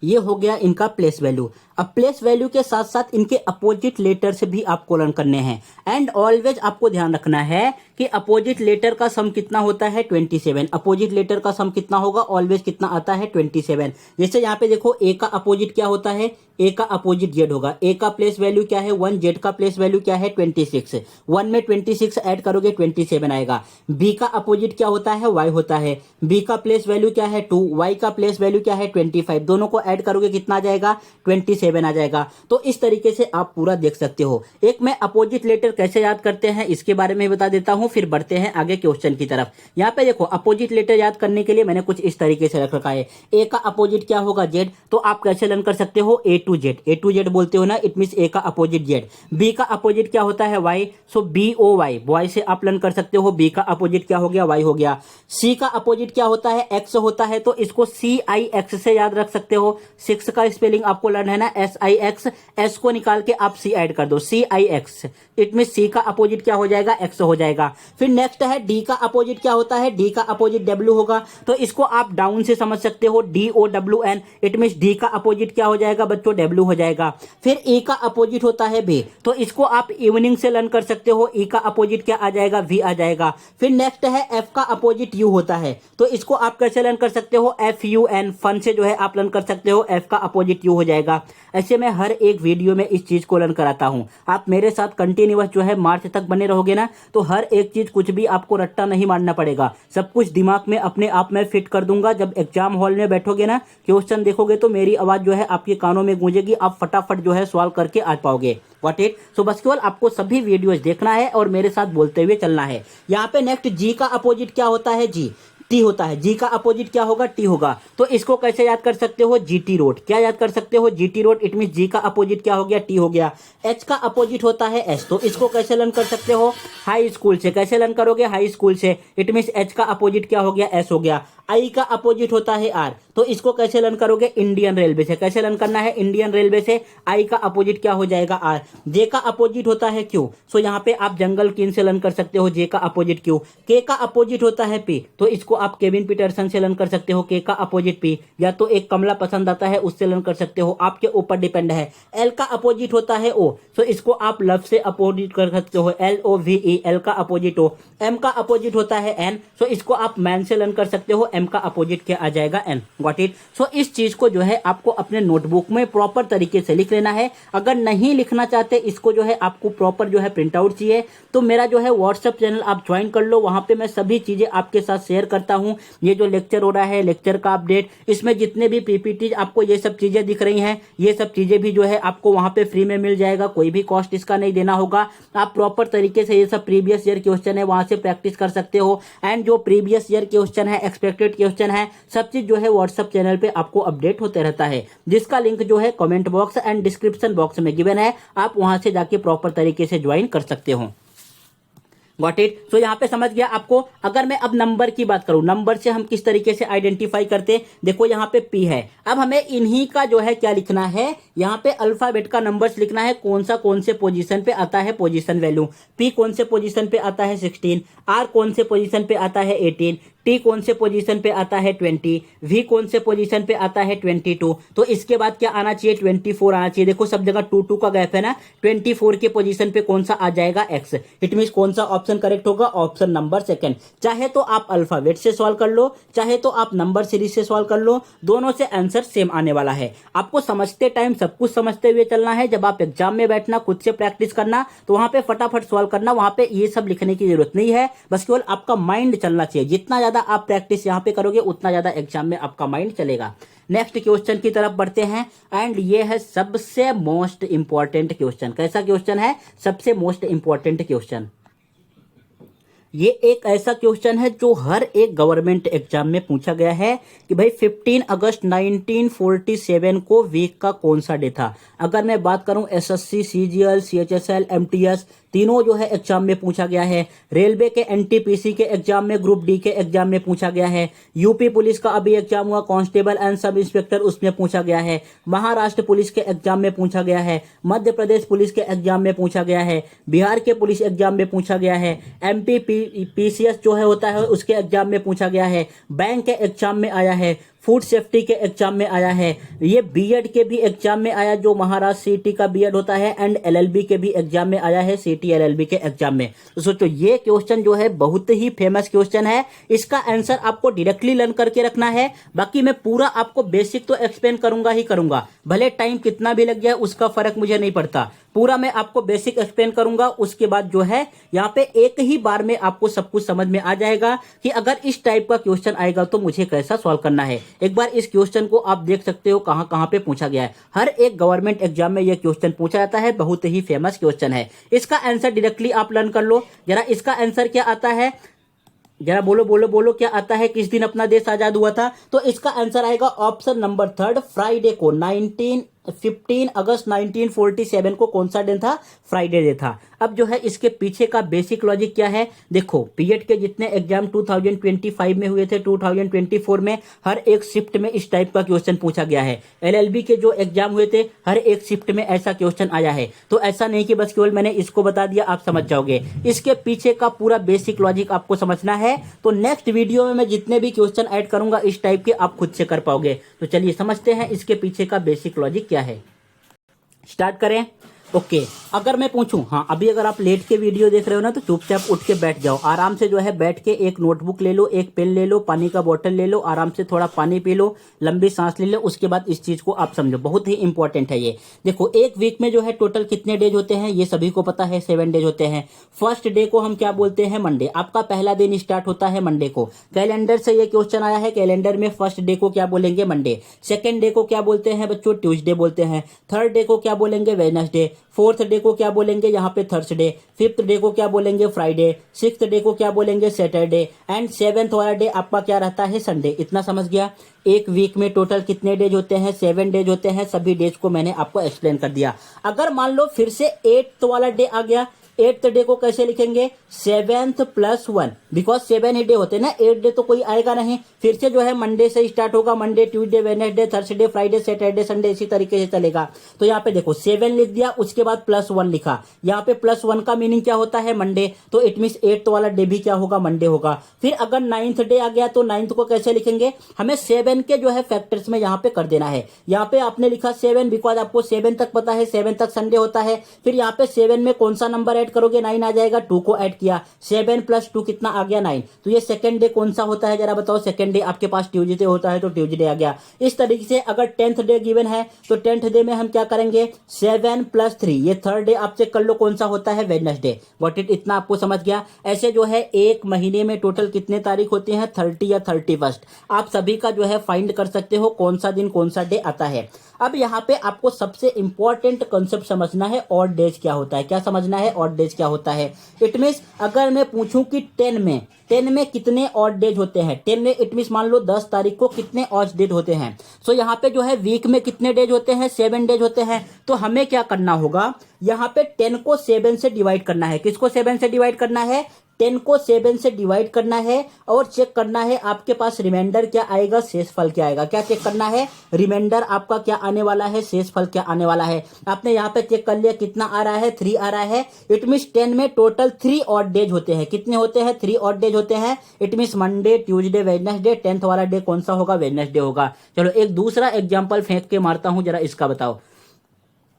ये हो गया इनका प्लेस वैल्यू। अब प्लेस वैल्यू के साथ साथ इनके अपोजिट लेटर्स भी आपको लर्न करने हैं। एंड ऑलवेज आपको ध्यान रखना है कि अपोजिट लेटर का सम कितना होता है 27। अपोजिट लेटर का सम कितना होगा, ऑलवेज कितना आता है 27। जैसे यहाँ पे देखो ए का अपोजिट क्या होता है, ए का अपोजिट जेड होगा। ए का प्लेस वैल्यू क्या है 1, जेड का प्लेस वैल्यू क्या है 26। 1 में 26 ऐड करोगे 27 आएगा। बी का अपोजिट क्या होता है, वाई होता है। बी का प्लेस वैल्यू क्या है 2, वाई का प्लेस वैल्यू क्या है 25। दोनों को ऐड करोगे कितना आ जाएगा 27 आ जाएगा। तो इस तरीके से आप पूरा देख सकते हो। एक मैं अपोजिट लेटर कैसे याद करते हैं इसके बारे में बता देता हूं, फिर बढ़ते हैं आगे क्वेश्चन की तरफ। यहाँ पे देखो अपोजिट लेटर याद करने के लिए मैंने कुछ इस तरीके से रख रखा है। ए का अपोजिट क्या होगा जेड, तो आप कैसे लर्न कर सकते हो A to Z. A to Z बोलते हो ना, इट मीन ए का अपोजिट जेड। बी का अपोजिट क्या होता है Y, so B O Y, boy से आप लर्न कर सकते हो। बी का अपोजिट क्या हो गया वाई हो गया। सी का अपोजिट क्या होता है एक्स होता है, तो इसको सी आई एक्स से याद रख सकते हो। 6 का स्पेलिंग आपको लर्न है ना एस आई एक्स, एस को निकाल के आप सी ऐड कर दो, सी आई एक्स। इट मीन सी का अपोजिट क्या हो जाएगा एक्स हो जाएगा। फिर नेक्स्ट है डी का अपोजिट क्या होता है, डी का अपोजिट डब्ल्यू होगा, तो इसको आप डाउन से समझ सकते हो, D O W N. It mean D का अपोजिट क्या हो जाएगा बच्चों, डब्ल्यू हो जाएगा। फिर ई का अपोजिट होता है बी, तो इसको आप इवनिंग से लर्न कर सकते हो। ई का अपोजिट क्या आ जाएगा, वी आ जाएगा। फिर नेक्स्ट है एफ का अपोजिट यू होता है, तो इसको आप कैसे लर्न कर सकते हो, एफ यू एन, फन से जो है आप लर्न कर सकते हो, एफ का अपोजिट यू हो जाएगा। ऐसे मैं हर एक वीडियो में इस चीज को लर्न कराता हूं। आप मेरे साथ कंटिन्यूअस जो है मार्च तक बने रहोगे ना, तो हर एक चीज कुछ भी आपको रट्टा नहीं मारना पड़ेगा, सब कुछ दिमाग में अपने आप में फिट कर दूंगा। जब एग्जाम हॉल में बैठोगे ना, क्वेश्चन देखोगे तो मेरी आवाज जो है आपके कानों में गूंजेगी, आप फटाफट जो है सॉल्व करके आ पाओगे। व्हाट इट, सो बस केवल आपको सभी वीडियोस देखना है और मेरे साथ बोलते हुए चलना है। यहाँ पे नेक्स्ट जी का अपोजिट क्या होता है, जी टी होता है। जी का अपोजिट क्या होगा, टी होगा, तो इसको कैसे याद कर सकते हो, जीटी रोड। क्या याद कर सकते हो, जीटी रोड। इट मीन जी का अपोजिट क्या हो गया, टी हो गया। एच का अपोजिट होता है एस, तो इसको कैसे लर्न कर सकते हो, हाई स्कूल से। कैसे लर्न करोगे, हाई स्कूल से। इट मीन एच का अपोजिट क्या हो गया, एस हो गया। आई का अपोजिट होता है आर, तो इसको कैसे लर्न करोगे, इंडियन रेलवे से। कैसे लर्न करना है, इंडियन रेलवे से। आई का अपोजिट क्या हो जाएगा, आर। जे का अपोजिट होता है क्यू, सो यहाँ पे आप जंगल किन से लर्न कर सकते हो, जे का अपोजिट क्यू। के का अपोजिट होता है पी, तो इसको आप केविन पीटरसन से लर्न कर सकते हो, के का अपोजिट पी। या तो एक कमला पसंद आता है उससे लर्न कर सकते हो, आपके ऊपर डिपेंड है। एल का अपोजिट होता है ओ, सो इसको आप लव से अपोजिट कर सकते हो, L O V E, L का अपोजिट ओ। एम का अपोजिट होता है एन, सो इसको आप मैन से लर्न कर सकते हो, एम का अपोजिट क्या आ जाएगा, एन। Got it. सो इस चीज को जो है आपको अपने नोटबुक में प्रॉपर तरीके से लिख लेना है। अगर नहीं लिखना चाहते, इसको जो है आपको प्रॉपर जो है प्रिंट आउट चाहिए, तो मेरा जो है व्हाट्सएप चैनल आप ज्वाइन कर लो। वहां पे मैं सभी चीजें आपके साथ शेयर करता हूं। ये जो लेक्चर हो रहा है, लेक्चर का अपडेट, इसमें जितने भी पीपीटी आपको ये सब चीजें दिख रही हैं, ये सब चीजें भी जो है आपको वहां पे फ्री में मिल जाएगा। कोई भी कॉस्ट इसका नहीं देना होगा। आप प्रॉपर तरीके से ये सब प्रीवियस ईयर क्वेश्चन है वहां से प्रैक्टिस कर सकते हो। एंड जो प्रीवियस ईयर क्वेश्चन है, एक्सपेक्टेड क्वेश्चन है, सब चीज जो है व्हाट्सएप चैनल पे आपको अपडेट होते रहता है, जिसका लिंक जो है comment box and description box में गिवन है। आप वहां से जाके प्रॉपर तरीके से ज्वाइन कर सकते हो। Got it. सो यहाँ पे समझ गया आपको। अगर मैं अब नंबर की बात करूं, नंबर से हम किस तरीके से आइडेंटिफाई करते, देखो यहाँ पे पी है। अब हमें इन्हीं का जो है क्या लिखना है, यहाँ पे अल्फाबेट का नंबर्स लिखना है, कौन से पोजीशन पे आता है पोजीशन वैल्यू। पी कौन से पोजीशन पे आता है 16, आर कौन से पोजीशन पे आता है 18, टी कौन से पोजीशन पे आता है 20, वी कौन से पोजीशन पे आता है 22। तो इसके बाद क्या आना चाहिए, 24 आना चाहिए। देखो सब जगह 2 का गैप है ना, 24 के पोजीशन पे कौन सा आ जाएगा, एक्स। इट मीन कौन सा ऑप्शन करेक्ट होगा, ऑप्शन नंबर सेकंड। चाहे तो आप अल्फाबेट से सॉल्व कर लो, चाहे तो आप नंबर सीरीज से सॉल्व कर लो, दोनों से आंसर सेम आने वाला है। आपको समझते टाइम सब कुछ समझते हुए चलना है। जब आप एग्जाम में बैठना, खुद से प्रैक्टिस करना, तो वहां पे फटाफट सॉल्व करना। वहां पे ये सब लिखने की जरूरत नहीं है, बस केवल आपका माइंड चलना चाहिए। जितना ज्यादा आप प्रैक्टिस यहां पे करोगे, उतना ज्यादा एग्जाम में आपका माइंड चलेगा। नेक्स्ट क्वेश्चन की तरफ बढ़ते हैं। एंड ये है सबसे मोस्ट इंपॉर्टेंट क्वेश्चन। कैसा क्वेश्चन है, सबसे मोस्ट इंपॉर्टेंट क्वेश्चन। ये एक ऐसा क्वेश्चन है जो हर एक गवर्नमेंट एग्जाम में पूछा गया है कि भाई 15 अगस्त 1947 को वीक का कौन सा डे था। अगर मैं बात करूं एसएससी, सीजीएल, सीएचएसएल, एमटीएस, तीनों जो है एग्जाम में पूछा गया है। रेलवे के एनटीपीसी के एग्जाम में, ग्रुप डी के एग्जाम में पूछा गया है। यूपी पुलिस का अभी एग्जाम हुआ, कांस्टेबल एंड सब इंस्पेक्टर, उसमें पूछा गया है। महाराष्ट्र पुलिस के एग्जाम में पूछा गया है। मध्य प्रदेश पुलिस के एग्जाम में पूछा गया है। बिहार के पुलिस एग्जाम में पूछा गया है। एमपी पीसीएस जो है होता है उसके एग्जाम में पूछा गया है। बैंक के एग्जाम में आया है। फूड सेफ्टी के एग्जाम में आया है, ये बीएड के भी एग्जाम में आया जो महाराष्ट्र सीटी का बीएड होता है, एंड एलएलबी के भी एग्जाम में आया है, सीटी एलएलबी के एग्जाम में। तो सोचो ये क्वेश्चन जो है बहुत ही फेमस क्वेश्चन है, इसका आंसर आपको डायरेक्टली लर्न करके रखना है। बाकी मैं पूरा आपको बेसिक तो एक्सप्लेन करूंगा ही करूंगा, भले टाइम कितना भी लग जाए उसका फर्क मुझे नहीं पड़ता, पूरा मैं आपको बेसिक एक्सप्लेन करूंगा। उसके बाद जो है यहाँ पे एक ही बार में आपको सब कुछ समझ में आ जाएगा कि अगर इस टाइप का क्वेश्चन आएगा तो मुझे कैसा सॉल्व करना है। एक बार इस क्वेश्चन को आप देख सकते हो कहां कहां पे पूछा गया है, हर एक गवर्नमेंट एग्जाम में यह क्वेश्चन पूछा जाता है, बहुत ही फेमस क्वेश्चन है। इसका आंसर डायरेक्टली आप लर्न कर लो। जरा इसका आंसर क्या आता है, जरा बोलो बोलो बोलो, क्या आता है, किस दिन अपना देश आजाद हुआ था? तो इसका आंसर आएगा ऑप्शन नंबर 3, फ्राइडे को। 15 अगस्त 1947 को कौन सा दिन था? फ्राइडे डे था। अब जो है इसके पीछे का बेसिक लॉजिक क्या है, देखो बीएड के जितने एग्जाम 2025 में हुए थे, 2024 में हर एक शिफ्ट में इस टाइप का क्वेश्चन पूछा गया है। एलएलबी के जो एग्जाम हुए थे हर एक शिफ्ट में ऐसा क्वेश्चन आया है। तो ऐसा नहीं कि बस केवल मैंने इसको बता दिया आप समझ जाओगे, इसके पीछे का पूरा बेसिक लॉजिक आपको समझना है। तो नेक्स्ट वीडियो में मैं जितने भी क्वेश्चन ऐड करूंगा इस टाइप के आप खुद से कर पाओगे। तो चलिए समझते हैं इसके पीछे का बेसिक लॉजिक क्या है। स्टार्ट करें। ओके अगर मैं पूछूं, हाँ अभी अगर आप लेट के वीडियो देख रहे हो ना तो चुपचाप उठ के बैठ जाओ, आराम से जो है बैठ के एक नोटबुक ले लो, एक पेन ले लो, पानी का बोतल ले लो, आराम से थोड़ा पानी पी लो, लंबी सांस ले लो, उसके बाद इस चीज को आप समझो, बहुत ही इंपॉर्टेंट है ये। देखो एक वीक में जो है टोटल कितने डेज होते हैं ये सभी को पता है, 7 डेज होते हैं। फर्स्ट डे को हम क्या बोलते हैं? मंडे। आपका पहला दिन स्टार्ट होता है मंडे को। कैलेंडर से ये क्वेश्चन आया है, कैलेंडर में फर्स्ट डे को क्या बोलेंगे? मंडे। सेकेंड डे को क्या बोलते हैं बच्चों? ट्यूसडे बोलते हैं। थर्ड डे को क्या बोलेंगे? वेडनेसडे। फोर्थ डे को क्या बोलेंगे? यहाँ पे थर्सडे। फिफ्थ डे को क्या बोलेंगे? फ्राइडे। सिक्स्थ डे को क्या बोलेंगे? सैटरडे। एंड सेवेंथ वाला डे आपका क्या रहता है? संडे। इतना समझ गया। एक वीक में टोटल कितने डेज होते हैं? 7 डेज होते हैं। सभी डेज को मैंने आपको एक्सप्लेन कर दिया। अगर मान लो फिर से 8th वाला डे आ गया, 8th डे को कैसे लिखेंगे? 7th + 1, बिकॉज 7 ही डे होते हैं ना, 8 डे तो कोई आएगा नहीं। फिर से जो है मंडे से स्टार्ट होगा, Monday, Tuesday, Wednesday, Thursday, Friday, Saturday, Sunday, इसी तरीके से चलेगा। तो यहाँ पे देखो 7 लिख दिया, उसके बाद +1 लिखा। यहाँ पे +1 का मीनिंग क्या होता है? मंडे। तो इट मीन 8th वाला डे भी क्या होगा? मंडे होगा। फिर अगर 9th डे आ गया तो 9th को कैसे लिखेंगे? हमें 7 के जो है फैक्टर्स में यहाँ पे कर देना है। यहाँ पे आपने लिखा 7 बिकॉज आपको 7 तक पता है, 7 तक संडे होता है। फिर यहाँ पे 7 में कौन सा नंबर ऐड करोगे? 9 आ जाएगा। 2 को ऐड किया, 7 + 2 कितना आ गया? 9। तो ये सेकंड डे कौन सा होता है जरा बताओ? सेकंड डे आपके पास ट्यूसडे होता है तो ट्यूसडे आ गया। इस तरीके से अगर 10th डे गिवन है तो 10th डे में हम क्या करेंगे? 7 + 3। ये थर्ड डे आप चेक कर लो कौन सा होता है? वेडनेसडे। व्हाट इट, इतना आपको समझ गया। ऐसे जो है एक महीने में टोटल कितने तारीख होती हैं? 30 या 31। आप सभी का जो है फाइंड कर सकते हो कौन सा दिन कौन सा डे आता है। अब यहाँ पे आपको सबसे इंपॉर्टेंट कॉन्सेप्ट समझना है, ऑड डेज क्या होता है। क्या समझना है? ऑड डेज क्या होता है। इट मीन्स अगर मैं पूछूं कि 10 में कितने ऑड डेज होते हैं? 10 में इट मीन्स मान लो 10 तारीख को कितने ऑड डेज होते हैं। सो यहाँ पे जो है वीक में कितने डेज होते हैं? 7 डेज होते हैं। तो हमें क्या करना होगा? यहाँ पे 10 को 7 से डिवाइड करना है। किसको 7 से डिवाइड करना है? 10 को 7 से डिवाइड करना है और चेक करना है आपके पास रिमाइंडर क्या आएगा, शेषफल क्या आएगा। क्या चेक करना है? रिमाइंडर आपका क्या आने वाला है, शेषफल क्या आने वाला है। आपने यहाँ पे चेक कर लिया कितना आ रहा है? 3 आ रहा है। इट मीन्स 10 में टोटल 3 ऑड डेज होते हैं। कितने होते हैं? 3 ऑड डेज होते हैं। It means Monday, Tuesday, Wednesday. 10th वाला डे कौन सा होगा? वेडनेसडे होगा। चलो एक दूसरा एग्जाम्पल फेंक के मारता हूं, जरा इसका बताओ।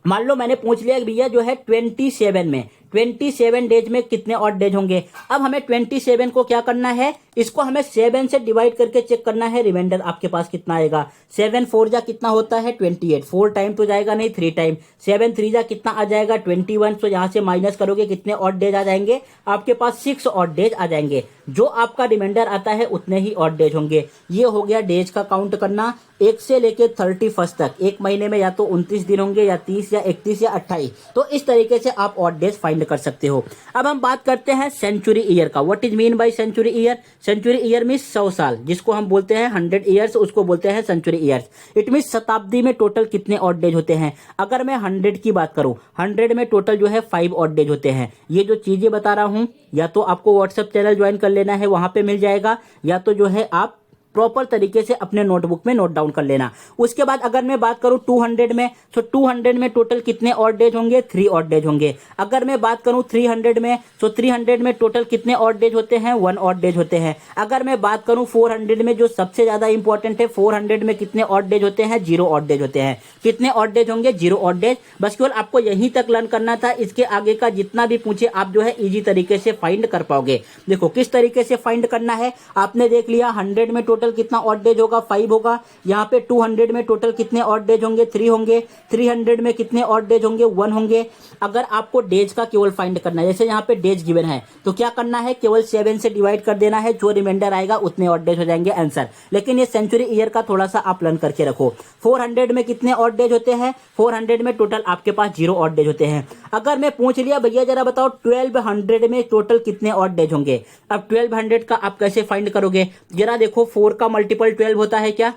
मान लो मैंने पूछ लिया कि भैया जो है 27 डेज में कितने ऑड डेज होंगे। अब हमें 27 को क्या करना है? इसको हमें 7 से डिवाइड करके चेक करना है रिमाइंडर आपके पास कितना आएगा। 7 4 जा कितना होता है? 28। 4 टाइम तो जाएगा नहीं, 3 टाइम। 7 3 जा कितना आ जाएगा? 21। तो यहां से माइनस करोगे कितने ऑड डेज आ जाएंगे? आपके पास 6 ऑड डेज आ जाएंगे। जो आपका रिमाइंडर आता है उतने ही ऑड डेज होंगे। ये हो गया डेज का काउंट करना। 1 से लेके 31 तक, एक महीने में या तो 29 दिन होंगे या 30 या 31 या 28। तो इस तरीके से आप ऑड डेज फाइंड कर सकते हो। अब हम बात करते हैं सेंचुरी ईयर का। What is mean by century year? Century year mean 100 साल, जिसको हम बोलते हैं 100 ईयर्स, उसको बोलते हैं सेंचुरी ईयर्स। इट मीन शताब्दी में टोटल कितने ऑड डेज होते हैं। अगर मैं 100 की बात करूं, 100 में टोटल जो है 5 ऑड डेज होते हैं। ये जो चीजें बता रहा हूं या तो आपको व्हाट्सएप चैनल ज्वाइन कर लेना है, वहां पे मिल जाएगा, या तो जो है आप प्रॉपर तरीके से अपने नोटबुक में नोट डाउन कर लेना। उसके बाद अगर मैं बात करूं 200 में, तो 200 में टोटल कितने ऑड डेज होंगे? 3 ऑड डेज होंगे। अगर मैं बात करूं 300 में, तो 300 में टोटल कितने ऑड डेज होते हैं? 1 ऑड डेज होते हैं। अगर मैं बात करूं 400 में, जो सबसे ज्यादा इंपॉर्टेंट है, 400 में कितने ऑड डेज होते हैं? 0 ऑड डेज होते हैं। कितने ऑड डेज होंगे? 0 ऑड डेज। बस केवल आपको यहीं तक लर्न करना था, इसके आगे का जितना भी पूछे आप जो है इजी तरीके से फाइंड कर पाओगे। देखो किस तरीके से फाइंड करना है, आपने देख लिया 100 में टोटल कितना ऑड डेज होगा? 5 होगा। यहाँ पे 200 में टोटल कितने ऑड डेज होंगे? 3 होंगे। 300 में कितने ऑड डेज होंगे? 1 होंगे। अगर आपको डेज का केवल फाइंड करना है, जैसे यहाँ पे डेज गिवन है, तो क्या करना है? केवल 7 से डिवाइड कर देना है, जो रिमाइंडर आएगा उतने ऑड डेज हो जाएंगे आंसर। लेकिन ये सेंचुरी ईयर का थोड़ा सा आप लर्न करके रखो। 400 में कितने ऑड डेज होते हैं? 400 में टोटल आपके पास 0 ऑड डेज होते हैं। अगर मैं पूछ लिया भैया जरा बताओ 1200 में टोटल कितने ऑड डेज होंगे, अब 1200 का आप कैसे फाइंड करोगे? जरा देखो 4 का मल्टीपल 12 होता है क्या?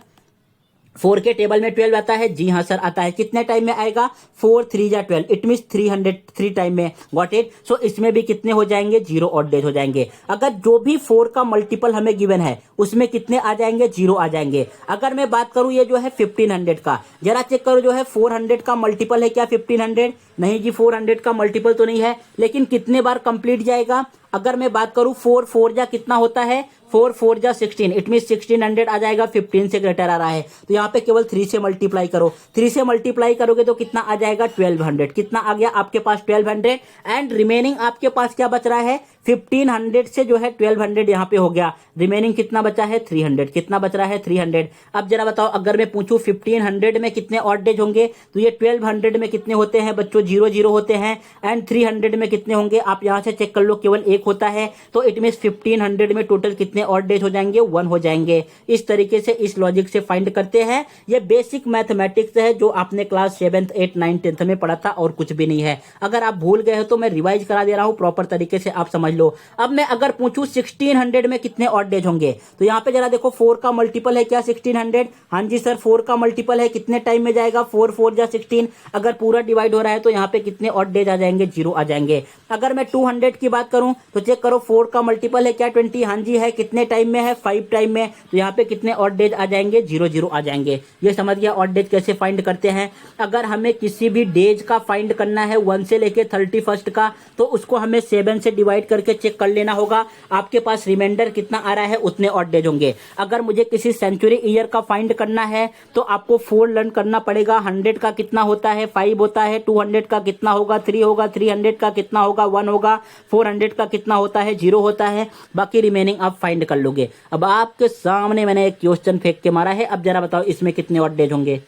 4 के टेबल में 12 आता है? जी हाँ सर आता है। कितने टाइम में आएगा? 4 3 जा 12, इट मीन 303 टाइम में। Got it? सो इसमें भी कितने हो जाएंगे? 0 ऑड डेज हो जाएंगे। अगर जो भी 4 का मल्टीपल हमें गिवन है उसमें कितने आ जाएंगे? 0 आ जाएंगे। अगर मैं बात करूं ये जो है 1500 का, जरा चेक करो, जो है 400 का मल्टीपल है क्या 1500? नहीं जी, 400 का मल्टीपल तो नहीं है, लेकिन कितने बार कंप्लीट जाएगा? अगर मैं बात करूं 4 4 जा कितना होता है? 4 4 जा 16, इट मीन 1600 आ जाएगा। 15 से ग्रेटर आ रहा है तो यहाँ पे केवल 3 से मल्टीप्लाई करो। 3 से मल्टीप्लाई करोगे तो कितना आ जाएगा? 1200। कितना आ गया आपके पास? 1200। एंड रिमेनिंग आपके पास क्या बच रहा है? 1500 से जो है 1200 यहाँ पे हो गया। रिमेनिंग कितना बचा है? 300। कितना बच रहा है? 300। अब जरा बताओ अगर मैं पूछूं 1500 में कितने ऑड डेज होंगे, तो ये 1200 में कितने होते हैं बच्चों? 0 0 होते हैं। एंड 300 में कितने होंगे? आप यहाँ से चेक कर लो, केवल 1 होता है। तो इट मीन 1500 में टोटल कितने ऑड डेज हो जाएंगे? 1 हो जाएंगे। इस तरीके से इस लॉजिक से फाइंड करते हैं। ये बेसिक मैथमेटिक्स है जो आपने class 7th 8th 9th 10th में पढ़ा था और कुछ भी नहीं है। अगर आप भूल गए हो तो मैं रिवाइज करा दे रहा हूं, प्रॉपर तरीके से आप समझ लो। अब मैं अगर पूछूं 1600 में कितने ऑड डेज होंगे, तो यहाँ पे जरा देखो 4 का मल्टीपल है क्या 1600? हाँ जी सर 4 का मल्टीपल है। कितने टाइम में जाएगा? 4 4 जा 16। अगर पूरा डिवाइड हो रहा है तो यहाँ पे कितने ऑड डेज आ जाएंगे? 0 आ जाएंगे। अगर मैं 200 की बात करूं तो चेक करो 4 का मल्टीपल है क्या 20? हाँ जी है। कितने टाइम में है? 5 टाइम में। तो यहाँ पे कितने ऑड डेज आ जाएंगे? 0 0 आ जाएंगे। ये समझ गया ऑड डेज कैसे फाइंड करते हैं। अगर हमें किसी भी डेज का फाइंड करना है 1 से लेके 31st का, तो उसको हमें 7 से डिवाइड करके चेक कर लेना होगा। आपके पास रिमाइंडर कितना आ रहा है उतने ऑड डेज होंगे। अगर मुझे किसी सेंचुरी ईयर का फाइंड करना है तो आपको 4 लर्न करना पड़ेगा। 100 का कितना होता है? 5 होता है। 200 का कितना होगा? 3 होगा। 300 का कितना होगा? 1 होगा। 400 का कितना होता है? 0 होता है। बाकी रिमेनिंग आप फाइंड कर लोगे। अब आपके सामने मैंने एक क्वेश्चन फेंक के मारा है, अब जरा बताओ इसमें कितने ऑड डेज होंगे।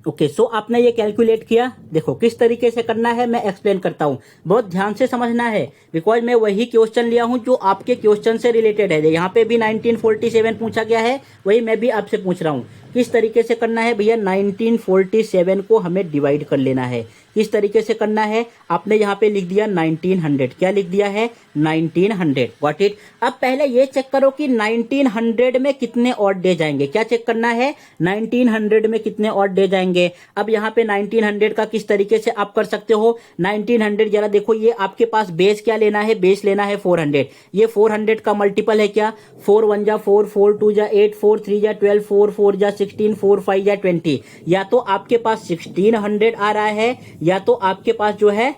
ओके सो आपने ये कैलकुलेट किया। देखो किस तरीके से करना है मैं एक्सप्लेन करता हूं, बहुत ध्यान से समझना है, बिकॉज मैं वही क्वेश्चन लिया हूं जो आपके क्वेश्चन से रिलेटेड है। यहाँ पे भी 1947 पूछा गया है, वही मैं भी आपसे पूछ रहा हूं। किस तरीके से करना है भैया? 1947 को हमें डिवाइड कर लेना है। किस तरीके से करना है? आपने यहाँ पे लिख दिया 1900। क्या लिख दिया है? 1900। Got it? अब पहले ये चेक करो कि 1900 में कितने ऑड डेज आएंगे। क्या चेक करना है? 1900 में कितने ऑड डेज आएंगे। अब यहाँ पे 1900 का किस तरीके से आप कर सकते हो? 1900 जरा देखो, ये आपके पास बेस क्या लेना है? बेस लेना है 400। ये 400 का मल्टीपल है क्या? 4 1 जा 4, 4 2 जा 8, 4 3 जा 12, 4 4 जा 16, 4 5 जा 20। या तो आपके पास 1600 आ रहा है या तो आपके पास जो है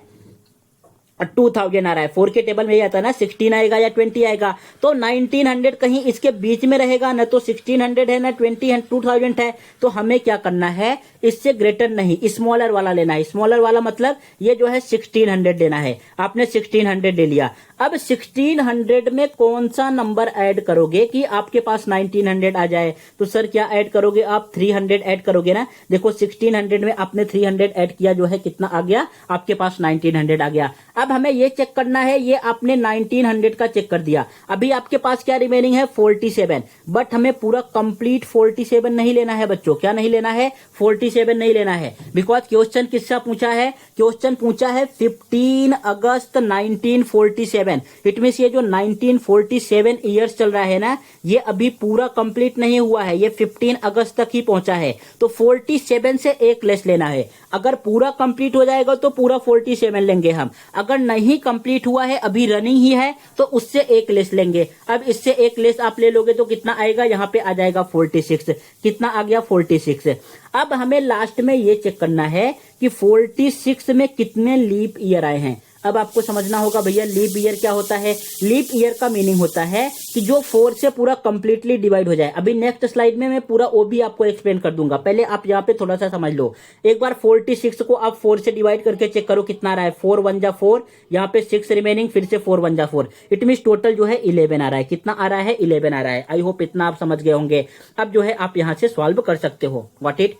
2000 आ रहा है। 4 के टेबल में ये आता है ना, 16 आएगा या 20 आएगा। तो 1900 कहीं इसके बीच में रहेगा, ना तो 1600 है ना 2000 है। तो हमें क्या करना है? इससे ग्रेटर नहीं, स्मॉलर वाला लेना है। स्मॉलर वाला मतलब ये जो है 1600 लेना है। आपने 1600 ले लिया। अब 1600 में कौन सा नंबर ऐड करोगे कि आपके पास 1900 आ जाए? तो सर क्या ऐड करोगे आप? 300 ऐड करोगे ना। देखो 1600 में आपने 300 ऐड किया, जो है कितना आ गया आपके पास? 1900 आ गया। अब हमें ये चेक करना है, ये आपने 1900 का चेक कर दिया। अभी आपके पास क्या रिमेनिंग है? 47। बट हमें पूरा कंप्लीट 47 नहीं लेना है बच्चों। क्या नहीं लेना है? 47 नहीं लेना है। बिकॉज क्वेश्चन किसका पूछा है? क्वेश्चन पूछा है 15 अगस्त 1947। इट मींस ये जो 1947 ईयर्स चल रहा है ना, ये अभी पूरा कंप्लीट नहीं हुआ है, ये 15 अगस्त तक ही पहुंचा है। तो 47 से एक लेस लेना है। अगर पूरा कंप्लीट हो जाएगा तो पूरा 47 लेंगे हम। अगर अगर नहीं कंप्लीट हुआ है, अभी रनिंग ही है, तो उससे एक लेस लेंगे। अब इससे एक लेस आप ले लोगे तो कितना आएगा, यहाँ पे आ जाएगा 46। कितना आ गया, 46। अब हमें लास्ट में ये चेक करना है कि 46 में कितने लीप ईयर आए हैं। अब आपको समझना होगा भैया लीप ईयर क्या होता है। लीप ईयर का मीनिंग होता है कि जो 4 से पूरा कंप्लीटली डिवाइड हो जाए। अभी नेक्स्ट स्लाइड में मैं पूरा वो भी आपको एक्सप्लेन कर दूंगा, पहले आप यहाँ पे थोड़ा सा समझ लो। एक बार 46 को आप 4 से डिवाइड करके चेक करो कितना आ रहा है। 4 1 जा 4, यहाँ पे 6 रिमेनिंग, फिर से 4 1 जा 4। इट मीन टोटल जो है 11 आ रहा है। कितना आ रहा है, 11 आ रहा है। आई होप इतना आप समझ गए होंगे। अब जो है आप यहाँ से सॉल्व कर सकते हो। What it.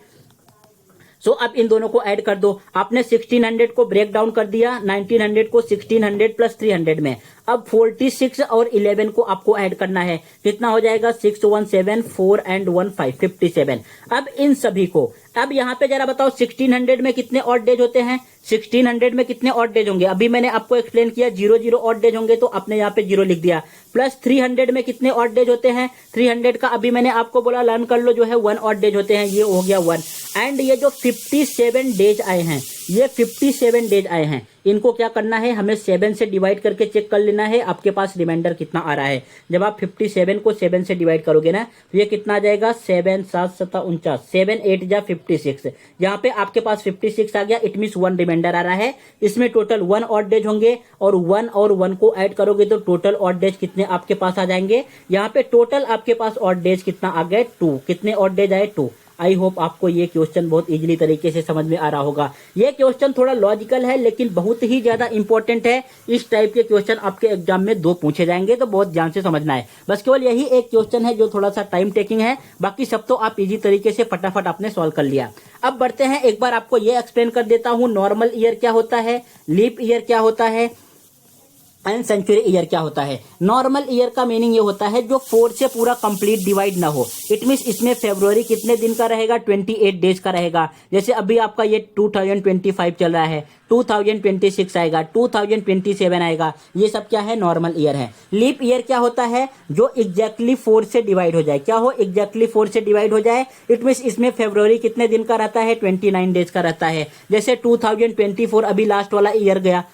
सो अब इन दोनों को ऐड कर दो। आपने 1600 को ब्रेक डाउन कर दिया, 1900 को 1600 प्लस 300 में। अब 46 और 11 को आपको ऐड करना है। कितना हो जाएगा, 6 1 7 4 एंड 1 5 57। अब इन सभी को, अब यहाँ पे जरा बताओ 1600 में कितने ऑड डेज होते हैं। 1600 में कितने ऑड डेज होंगे, अभी मैंने आपको एक्सप्लेन किया 0 0 ऑड डेज होंगे, तो आपने यहाँ पे 0 लिख दिया। प्लस 300 में कितने ऑड डेज होते हैं। 300 का अभी मैंने आपको बोला लर्न कर लो, जो है 1 ऑड डेज होते हैं, ये हो गया 1। एंड ये जो 57 डेज आए हैं, ये 57 डेज आए हैं, इनको क्या करना है, हमें 7 से डिवाइड करके चेक कर लेना है आपके पास रिमाइंडर कितना आ रहा है। जब आप 57 को 7 से डिवाइड करोगे ना, तो ये कितना आ जाएगा, 7 7 7 49, 7 8 जा 56। यहाँ पे आपके पास 56 आ गया। इट मीन 1 रिमाइंडर आ रहा है। इसमें टोटल 1 ऑड डेज होंगे, और 1 को ऐड करोगे तो टोटल ऑड डेज कितने आपके पास आ जाएंगे। यहाँ पे टोटल आपके पास ऑड डेज कितना आ गए, 2। कितने ऑड डेज आए, 2। आई होप आपको ये क्वेश्चन बहुत इजीली तरीके से समझ में आ रहा होगा। ये क्वेश्चन थोड़ा लॉजिकल है, लेकिन बहुत ही ज्यादा इंपॉर्टेंट है। इस टाइप के क्वेश्चन आपके एग्जाम में 2 पूछे जाएंगे, तो बहुत ध्यान से समझना है। बस केवल यही एक क्वेश्चन है जो थोड़ा सा टाइम टेकिंग है, बाकी सब तो आप इजी तरीके से फटाफट आपने सॉल्व कर लिया। अब बढ़ते हैं, एक बार आपको ये एक्सप्लेन कर देता हूं, नॉर्मल ईयर क्या होता है, लीप ईयर क्या होता है एंड सेंचुरी ईयर क्या होता है। नॉर्मल ईयर का मीनिंग ये होता है जो 4 से पूरा कंप्लीट डिवाइड ना हो। इट मींस इसमें फरवरी कितने दिन का रहेगा, 28 डेज का रहेगा। जैसे अभी आपका ये 2025 चल रहा है, 2026 आएगा, 2027 आएगा। ये सब क्या है, नॉर्मल ईयर है। लीप ईयर क्या होता है, जो एग्जैक्टली 4 से डिवाइड हो जाए। क्या हो, एग्जैक्टली 4 से डिवाइड हो जाए। इट मींस इसमें फरवरी कितने दिन का रहता है, 29 डेज का रहता है। जैसे 2024 अभी लास्ट वाला ईयर गया।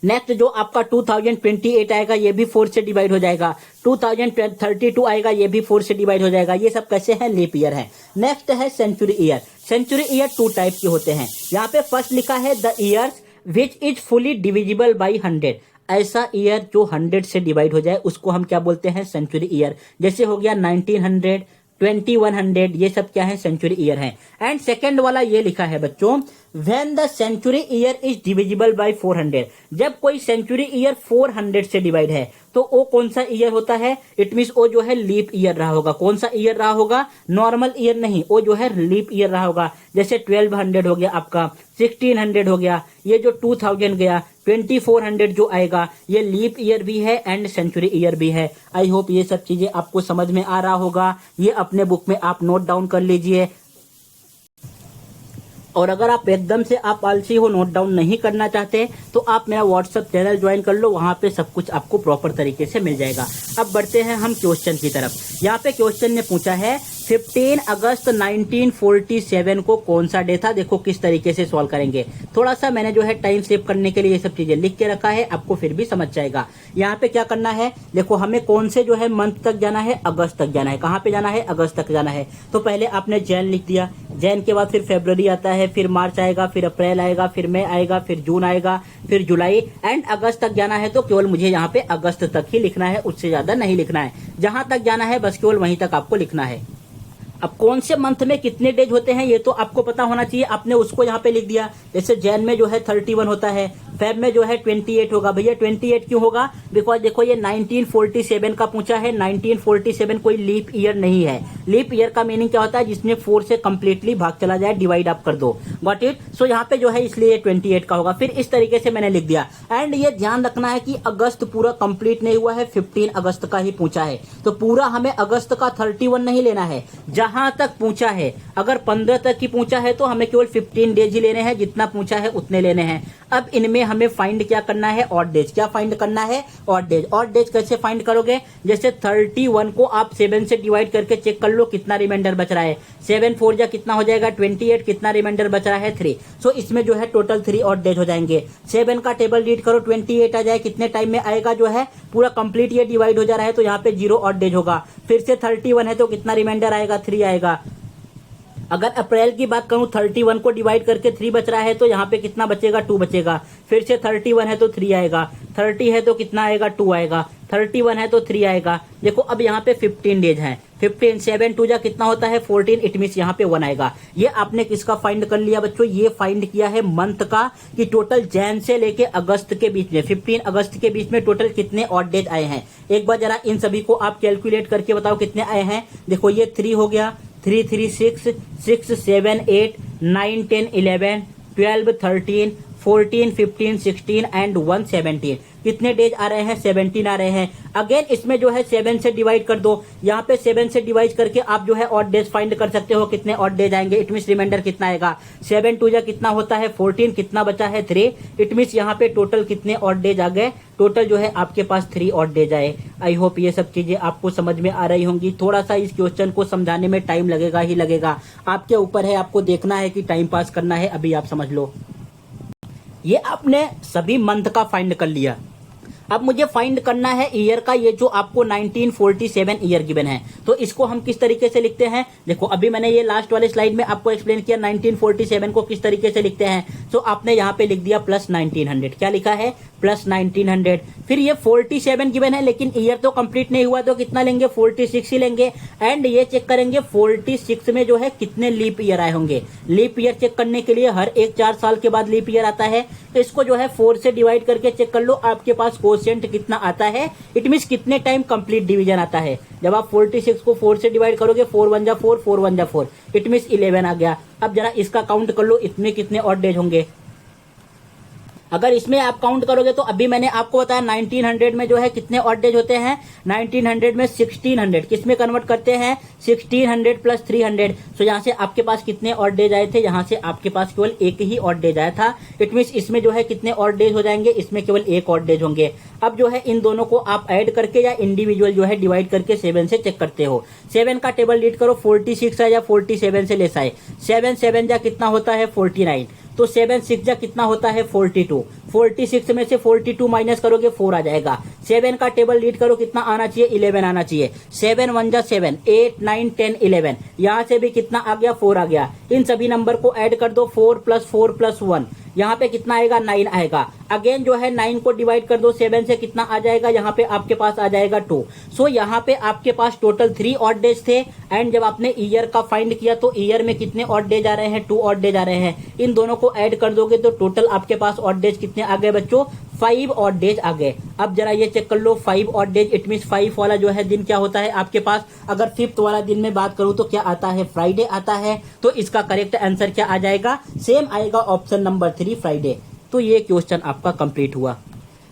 नेक्स्ट जो आपका 2028 आएगा, ये भी 4 से डिवाइड हो जाएगा। 2032 आएगा, ये भी 4 से डिवाइड हो जाएगा। ये सब कैसे हैं, लीप ईयर है। नेक्स्ट है century year. Century year 2 type के होते हैं। यहाँ पे फर्स्ट लिखा है the years which is fully divisible by 100। ऐसा ईयर जो 100 से डिवाइड हो जाए उसको हम क्या बोलते हैं, सेंचुरी ईयर। जैसे हो गया 1900, 2100, ये सब क्या है, सेंचुरी ईयर है। एंड सेकेंड वाला ये लिखा है बच्चों, when the century year is divisible by 400। जब कोई सेंचुरी ईयर 400 से डिवाइड है तो वो कौन सा ईयर होता है, इट मींस वो जो है लीप ईयर रहा होगा। कौन सा ईयर रहा होगा, नॉर्मल ईयर नहीं, वो जो है लीप ईयर रहा होगा। जैसे 1200 हो गया आपका, 1600 हो गया, ये जो 2000 गया, 2400 जो आएगा, ये लीप ईयर भी है एंड सेंचुरी ईयर भी है। आई होप ये सब चीजें आपको समझ में आ रहा होगा। ये अपने बुक में आप नोट डाउन कर लीजिए। और अगर आप एकदम से आप आलसी हो, नोट डाउन नहीं करना चाहते, तो आप मेरा व्हाट्सएप चैनल ज्वाइन कर लो, वहां पे सब कुछ आपको प्रॉपर तरीके से मिल जाएगा। अब बढ़ते हैं हम क्वेश्चन की तरफ। यहाँ पे क्वेश्चन ने पूछा है 15 अगस्त 1947 को कौन सा डे था। देखो किस तरीके से सॉल्व करेंगे। थोड़ा सा मैंने जो है टाइम सेव करने के लिए ये सब चीजें लिख के रखा है, आपको फिर भी समझ जाएगा। यहाँ पे क्या करना है, देखो हमें कौन से जो है मंथ तक जाना है, अगस्त तक जाना है। कहाँ पे जाना है, अगस्त तक जाना है। तो पहले आपने जैन लिख दिया, जैन के बाद फिर फरवरी आता है, फिर मार्च आएगा, फिर अप्रैल आएगा, फिर मई आएगा, फिर जून आएगा, फिर जुलाई एंड अगस्त तक जाना है। तो केवल मुझे यहाँ पे अगस्त तक ही लिखना है, उससे ज्यादा नहीं लिखना है। जहां तक जाना है बस केवल वहीं तक आपको लिखना है। अब कौन से मंथ में कितने डेज होते हैं ये तो आपको पता होना चाहिए, आपने उसको यहाँ पे लिख दिया। जैसे जैन में जो है 31 होता है, फेब में जो है 28 होगा। भैया 28 क्यों होगा, बिकॉज देखो ये 1947 का पूछा है। 1947 कोई लीप ईयर नहीं है। लीप ईयर का मीनिंग क्या होता है, जिसमें 4 से कंप्लीटली भाग चला जाए, डिवाइड आप कर दो। Got it. सो यहाँ पे जो है इसलिए 28 का होगा। फिर इस तरीके से मैंने लिख दिया। एंड ये ध्यान रखना है कि अगस्त पूरा कंप्लीट नहीं हुआ है, 15 अगस्त का ही पूछा है। तो पूरा हमें अगस्त का 31 नहीं लेना है, जहां तक पूछा है। अगर 15 तक की पूछा है तो हमें केवल 15 डेज ही लेने हैं, जितना पूछा है उतने लेने हैं। अब इनमें हमें फाइंड क्या करना है, ऑड डेज। क्या फाइंड करना है, ऑड डेज। ऑड डेज कैसे फाइंड करोगे, जैसे 31 को आप 7 से डिवाइड करके चेक कर लो कितना रिमाइंडर बच रहा है। 7 4 जा कितना हो जाएगा 28, कितना रिमाइंडर बच रहा है 3। सो इसमें जो है टोटल 3 ऑड डेज हो जाएंगे। 7 का टेबल रीड करो, 28 आ जाए, कितने टाइम में आएगा, जो है पूरा कंप्लीट ये डिवाइड हो जा रहा है तो यहाँ पे 0 ऑड डेज होगा। फिर से 31 है तो कितना रिमाइंडर आएगा, 3 आएगा। अगर अप्रैल की बात करूं 31 को डिवाइड करके 3 बच रहा है तो यहाँ पे कितना बचेगा, 2 बचेगा। फिर से 31 है तो 3 आएगा, 30 है तो कितना आएगा, 2 आएगा, 31 है तो 3 आएगा। देखो अब यहाँ पे 15 डेज हैं, 15 7 2 जा कितना होता है 14, इट मीन्स यहाँ पे 1 आएगा। ये आपने किसका फाइंड कर लिया बच्चों, ये फाइंड किया है मंथ का, कि टोटल जैन से लेके अगस्त के बीच में 15 अगस्त के बीच में टोटल कितने ऑड डेज आए हैं। एक बार जरा इन सभी को आप कैलकुलेट करके बताओ कितने आए हैं। देखो ये 3 हो गया, 3 3 6 6 7 8 9 10 11 12 13 14 15 16 एंड 1 17। कितने डेज आ रहे हैं, 17 आ रहे हैं। अगेन इसमें जो है 7 से डिवाइड कर दो, यहाँ पे 7 से डिवाइड करके आप जो है ऑड डेज फाइंड कर सकते हो कितने ऑड डेज आएंगे। इट मीन्स रिमाइंडर कितना आएगा, 7 2 जा कितना होता है 14, कितना बचा है 3। इट मीन्स यहाँ पे टोटल कितने ऑड डेज आ गए, टोटल जो है आपके पास 3 ऑड डेज आए। आई होप ये सब चीजें आपको समझ में आ रही होंगी। थोड़ा सा इस क्वेश्चन को समझाने में टाइम लगेगा ही लगेगा, आपके ऊपर है, आपको देखना है कि टाइम पास करना है। अभी आप समझ लो, ये आपने सभी मंथ का फाइंड कर लिया। अब मुझे फाइंड करना है ईयर का, ये जो आपको 1947 ईयर गिवन है, तो इसको हम किस तरीके से लिखते हैं। देखो अभी मैंने ये लास्ट वाले स्लाइड में आपको एक्सप्लेन किया 1947 को किस तरीके से लिखते हैं। तो आपने यहाँ पे लिख दिया प्लस 1900, क्या लिखा है प्लस 1900। फिर ये 47 गिवन है लेकिन ईयर तो कंप्लीट नहीं हुआ, तो कितना लेंगे 46 ही लेंगे। एंड ये चेक करेंगे 46 में जो है कितने लीप ईयर आए होंगे। लीप ईयर चेक करने के लिए हर एक 4 साल के बाद लीप ईयर आता है, तो इसको जो है 4 से डिवाइड करके चेक कर लो आपके पास कोशेंट कितना आता है। इट मीन्स कितने टाइम कंप्लीट डिवीजन आता है। जब आप 46 को 4 से डिवाइड करोगे 4 1 जा 4, 4 1 जा 4, इट मीन्स 11 आ गया। अब जरा इसका काउंट कर लो, इसमें कितने ऑड डेज होंगे। अगर इसमें आप काउंट करोगे तो अभी मैंने आपको बताया 1900 में जो है कितने ऑड डेज होते हैं, 1900 में 1600 किस में कन्वर्ट करते हैं, 1600 प्लस 300। सो यहाँ से आपके पास कितने ऑड डेज आए थे, यहाँ से आपके पास केवल एक ही ऑड डेज आया था। इट मीन्स इसमें जो है कितने ऑड डेज हो जाएंगे, इसमें केवल एक ऑड डेज होंगे। अब जो है इन दोनों को आप ऐड करके या इंडिविजुअल जो है डिवाइड करके 7 से चेक करते हो। 7 का टेबल रीड करो, 46 आए या 47 से लेस आए, 7 7 जा कितना होता है 49, तो 7 6 जा कितना होता है 42। 46 में से 42 माइनस करोगे 4 आ जाएगा। 7 का टेबल रीड करो, कितना आना चाहिए 11 आना चाहिए। 7 1 जा 7, 8 9 10 11, यहाँ से भी कितना आ गया 4 आ गया। इन सभी नंबर को ऐड कर दो, 4 प्लस 1, यहाँ पे कितना आएगा 9 आएगा। अगेन जो है 9 को डिवाइड कर दो 7 से, कितना आ जाएगा यहाँ पे आपके पास आ जाएगा 2। सो यहाँ पे आपके पास टोटल 3 ऑड डेज थे। एंड जब आपने ईयर का फाइंड किया तो ईयर में कितने ऑड डेज आ रहे हैं, 2 ऑड डेज आ रहे हैं। इन दोनों को ऐड कर दोगे तो टोटल आपके पास ऑड डेज कितने आ गए बच्चों, 5 ऑड डेज आ गए। अब जरा ये चेक कर लो 5 ऑड डेज, इट मीन्स 5 वाला जो है दिन क्या होता है आपके पास। अगर 5th वाला दिन में बात करूं तो क्या आता है, फ्राइडे आता है। तो इसका करेक्ट आंसर क्या आ जाएगा, सेम आएगा ऑप्शन नंबर 3 फ्राइडे। तो ये क्वेश्चन आपका कंप्लीट हुआ।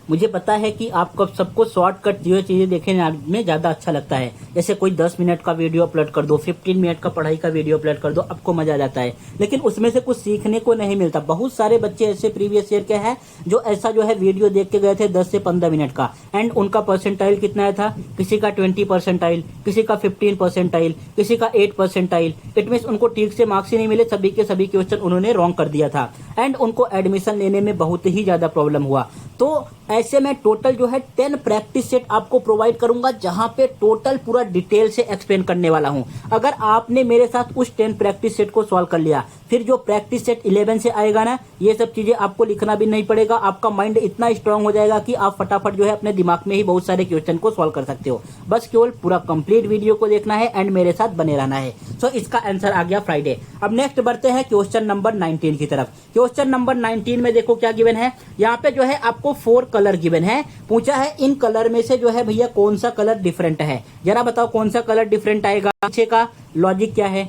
मुझे पता है कि आपको सबको शॉर्टकट जो चीजें देखने में ज्यादा अच्छा लगता है। जैसे कोई 10 मिनट का वीडियो अपलोड कर दो, 15 मिनट का पढ़ाई का वीडियो अपलोड कर दो, आपको मजा आ जाता है, लेकिन उसमें से कुछ सीखने को नहीं मिलता। बहुत सारे बच्चे ऐसे प्रीवियस ईयर के हैं जो ऐसा जो है वीडियो देख के गए थे 10 से 15 मिनट का, एंड उनका परसेंटाइल कितना था, किसी का 20 परसेंटाइल, किसी का 15 परसेंटाइल, किसी का 8 परसेंटाइल। इट मीन्स उनको ठीक से मार्क्स ही नहीं मिले, सभी के सभी क्वेश्चन उन्होंने रॉन्ग कर दिया था, एंड उनको एडमिशन लेने में बहुत ही ज्यादा प्रॉब्लम हुआ। तो ऐसे में टोटल जो है 10 प्रैक्टिस सेट आपको प्रोवाइड करूंगा, जहां पे टोटल पूरा डिटेल से एक्सप्लेन करने वाला हूं। अगर आपने मेरे साथ उस 10 प्रैक्टिस सेट को सॉल्व कर लिया, फिर जो प्रैक्टिस सेट 11 से आएगा ना, ये सब चीजें आपको लिखना भी नहीं पड़ेगा। आपका माइंड इतना स्ट्रांग हो जाएगा कि आप फटाफट जो है अपने दिमाग में ही बहुत सारे क्वेश्चन को सॉल्व कर सकते हो। बस केवल पूरा कंप्लीट वीडियो को देखना है एंड मेरे साथ बने रहना है। सो इसका आंसर आ गया फ्राइडे। अब नेक्स्ट बढ़ते हैं क्वेश्चन नंबर 19 की तरफ। क्वेश्चन नंबर 19 में देखो क्या गिवन है। यहाँ पे जो है आपको 4 कलर गिवन है। पूछा है इन कलर में से जो है भैया कौन सा कलर डिफरेंट है। जरा बताओ कौन सा कलर डिफरेंट आएगा, पीछे का लॉजिक क्या है।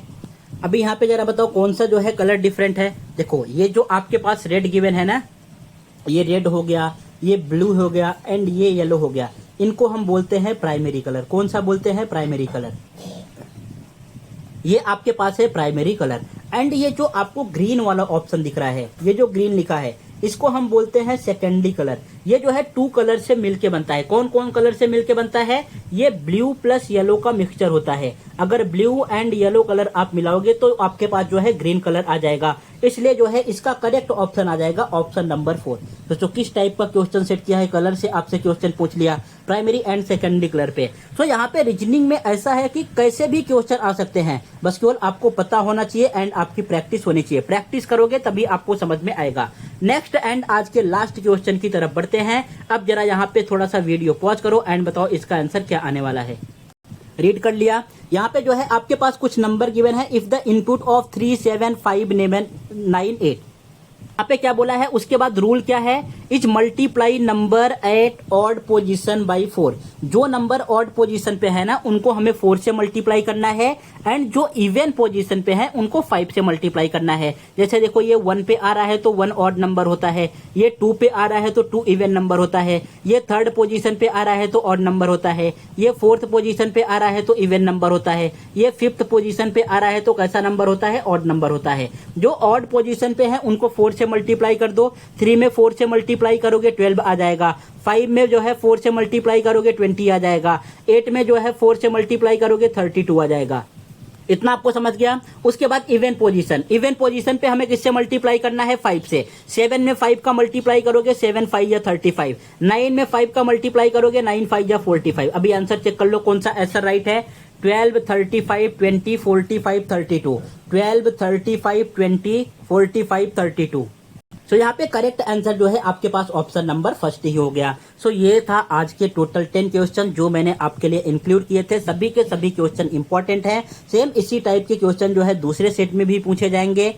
अभी यहाँ पे जरा बताओ कौन सा जो है कलर डिफरेंट है। देखो ये जो आपके पास रेड गिवन है ना, ये रेड हो गया, ये ब्लू हो गया एंड ये येलो हो गया, इनको हम बोलते हैं प्राइमरी कलर। कौन सा बोलते हैं, प्राइमरी कलर। ये आपके पास है प्राइमरी कलर। एंड ये जो आपको ग्रीन वाला ऑप्शन दिख रहा है, ये जो ग्रीन लिखा है, इसको हम बोलते हैं सेकेंडरी कलर। ये जो है 2 कलर से मिलके बनता है। कौन कौन कलर से मिलके बनता है? ये ब्लू प्लस येलो का मिक्सचर होता है। अगर ब्लू एंड येलो कलर आप मिलाओगे तो आपके पास जो है ग्रीन कलर आ जाएगा। इसलिए जो है इसका करेक्ट ऑप्शन आ जाएगा ऑप्शन नंबर 4। तो किस टाइप का क्वेश्चन सेट किया है, कलर से आपसे क्वेश्चन पूछ लिया प्राइमरी एंड सेकेंडरी कलर पे। तो यहाँ पे रीजनिंग में ऐसा है कि कैसे भी क्वेश्चन आ सकते हैं, बस केवल आपको पता होना चाहिए एंड आपकी प्रैक्टिस होनी चाहिए। प्रैक्टिस करोगे तभी आपको समझ में आएगा। नेक्स्ट एंड आज के लास्ट क्वेश्चन की तरफ बढ़ते हैं। अब जरा यहाँ पे थोड़ा सा वीडियो पॉज करो एंड बताओ इसका आंसर क्या आने वाला है। रीड कर लिया। यहाँ पे जो है आपके पास कुछ नंबर गिवन है। इफ द इनपुट ऑफ 3, 7, 5, 9, 8, यहाँ पे क्या बोला है, उसके बाद रूल क्या है, is multiply number at odd position by 4। जो नंबर ऑड पोजीशन पे है ना उनको हमें 4 से मल्टीप्लाई करना है एंड जो इवन पोजीशन पे है उनको 5 से मल्टीप्लाई करना है। जैसे देखो ये 1 पे आ रहा है तो 1 ऑड नंबर होता है, ये 2 पे आ रहा है तो 2 इवन नंबर होता है, ये 3rd पोजीशन पे आ रहा है तो ऑड नंबर होता है, ये 4th पोजीशन पे आ रहा है तो इवन नंबर होता है, ये 5th पोजीशन पे आ रहा है तो कैसा नंबर होता है, ऑड नंबर होता है। जो ऑड पोजीशन पे है उनको 4 से मल्टीप्लाई कर दो। 3 में 4 से मल्टीप्लाई करोगे 12 आ जाएगा। 5 में जो है 4 से मल्टीप्लाई करोगे 20 आ जाएगा। 8 में जो है 4 से मल्टीप्लाई करोगे 32 आ जाएगा। इतना आपको समझ गया। उसके बाद इवन पोजीशन, इवन पोजीशन पे हमें किससे मल्टीप्लाई करना है, 5 से। 7 में 5 का मल्टीप्लाई करोगे 7 5 या 35। 9 में 5 का मल्टीप्लाई करोगे 9 5 या 45। अभी आंसर चेक कर लो कौन सा आंसर राइट है। 12 35 20 45 32। 12 35 20 45 32। सो यहाँ पे करेक्ट आंसर जो है आपके पास ऑप्शन नंबर फर्स्ट ही हो गया। सो ये था आज के टोटल 10 क्वेश्चन जो मैंने आपके लिए इंक्लूड किए थे। सभी के सभी क्वेश्चन इंपॉर्टेंट है। सेम इसी टाइप के क्वेश्चन जो है दूसरे सेट में भी पूछे जाएंगे।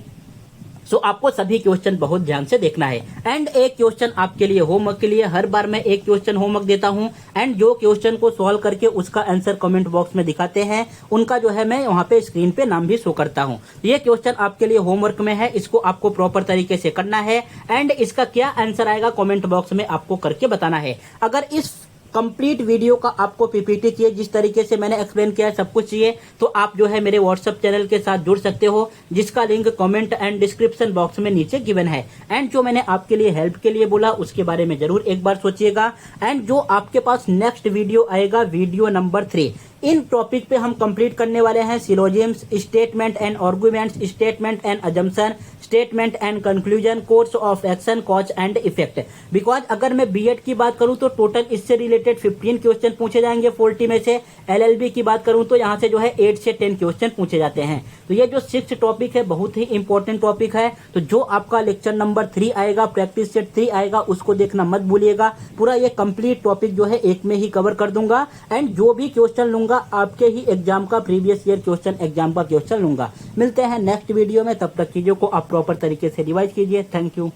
सो आपको सभी क्वेश्चन बहुत ध्यान से देखना है। एंड एक क्वेश्चन आपके लिए होमवर्क के लिए, हर बार मैं एक क्वेश्चन होमवर्क देता हूं एंड जो क्वेश्चन को सॉल्व करके उसका आंसर कमेंट बॉक्स में दिखाते हैं उनका जो है मैं वहां पे स्क्रीन पे नाम भी शो करता हूं। ये क्वेश्चन आपके लिए होमवर्क में है, इसको आपको प्रॉपर तरीके से करना है एंड इसका क्या आंसर आएगा कमेंट बॉक्स में आपको करके बताना है। अगर इस कंप्लीट वीडियो का आपको पीपीटी चाहिए, जिस तरीके से मैंने एक्सप्लेन किया है सब कुछ चाहिए, तो आप जो है मेरे व्हाट्सएप चैनल के साथ जुड़ सकते हो, जिसका link comment and description box में नीचे गिवन है। एंड जो मैंने आपके लिए हेल्प के लिए बोला उसके बारे में जरूर एक बार सोचिएगा। एंड जो आपके पास नेक्स्ट वीडियो आएगा, वीडियो नंबर 3, इन टॉपिक पे हम कंप्लीट करने वाले हैं syllogisms, statement and arguments, statement and assumption, statement and conclusion, course of action, cause and effect. Because अगर मैं बीएड की बात करूं तो टोटल इससे रिलेटेड 15 क्वेश्चन पूछे जाएंगे 40 में से। एलएलबी की बात करूं तो यहां से जो है 8 से 10 क्वेश्चन पूछे जाते हैं। तो ये जो 6th टॉपिक है बहुत ही इंपॉर्टेंट टॉपिक है। तो जो आपका लेक्चर नंबर 3 आएगा, प्रैक्टिस सेट 3 आएगा, उसको देखना मत भूलिएगा। पूरा ये कंप्लीट टॉपिक जो है एक में ही कवर कर दूंगा एंड जो भी क्वेश्चन लूंगा आपके ही एग्जाम का, प्रीवियस ईयर क्वेश्चन एग्जाम का क्वेश्चन लूंगा। मिलते हैं नेक्स्ट वीडियो में, तब तक चीजों को आप प्रॉपर तरीके से रिवाइज कीजिए। Thank you.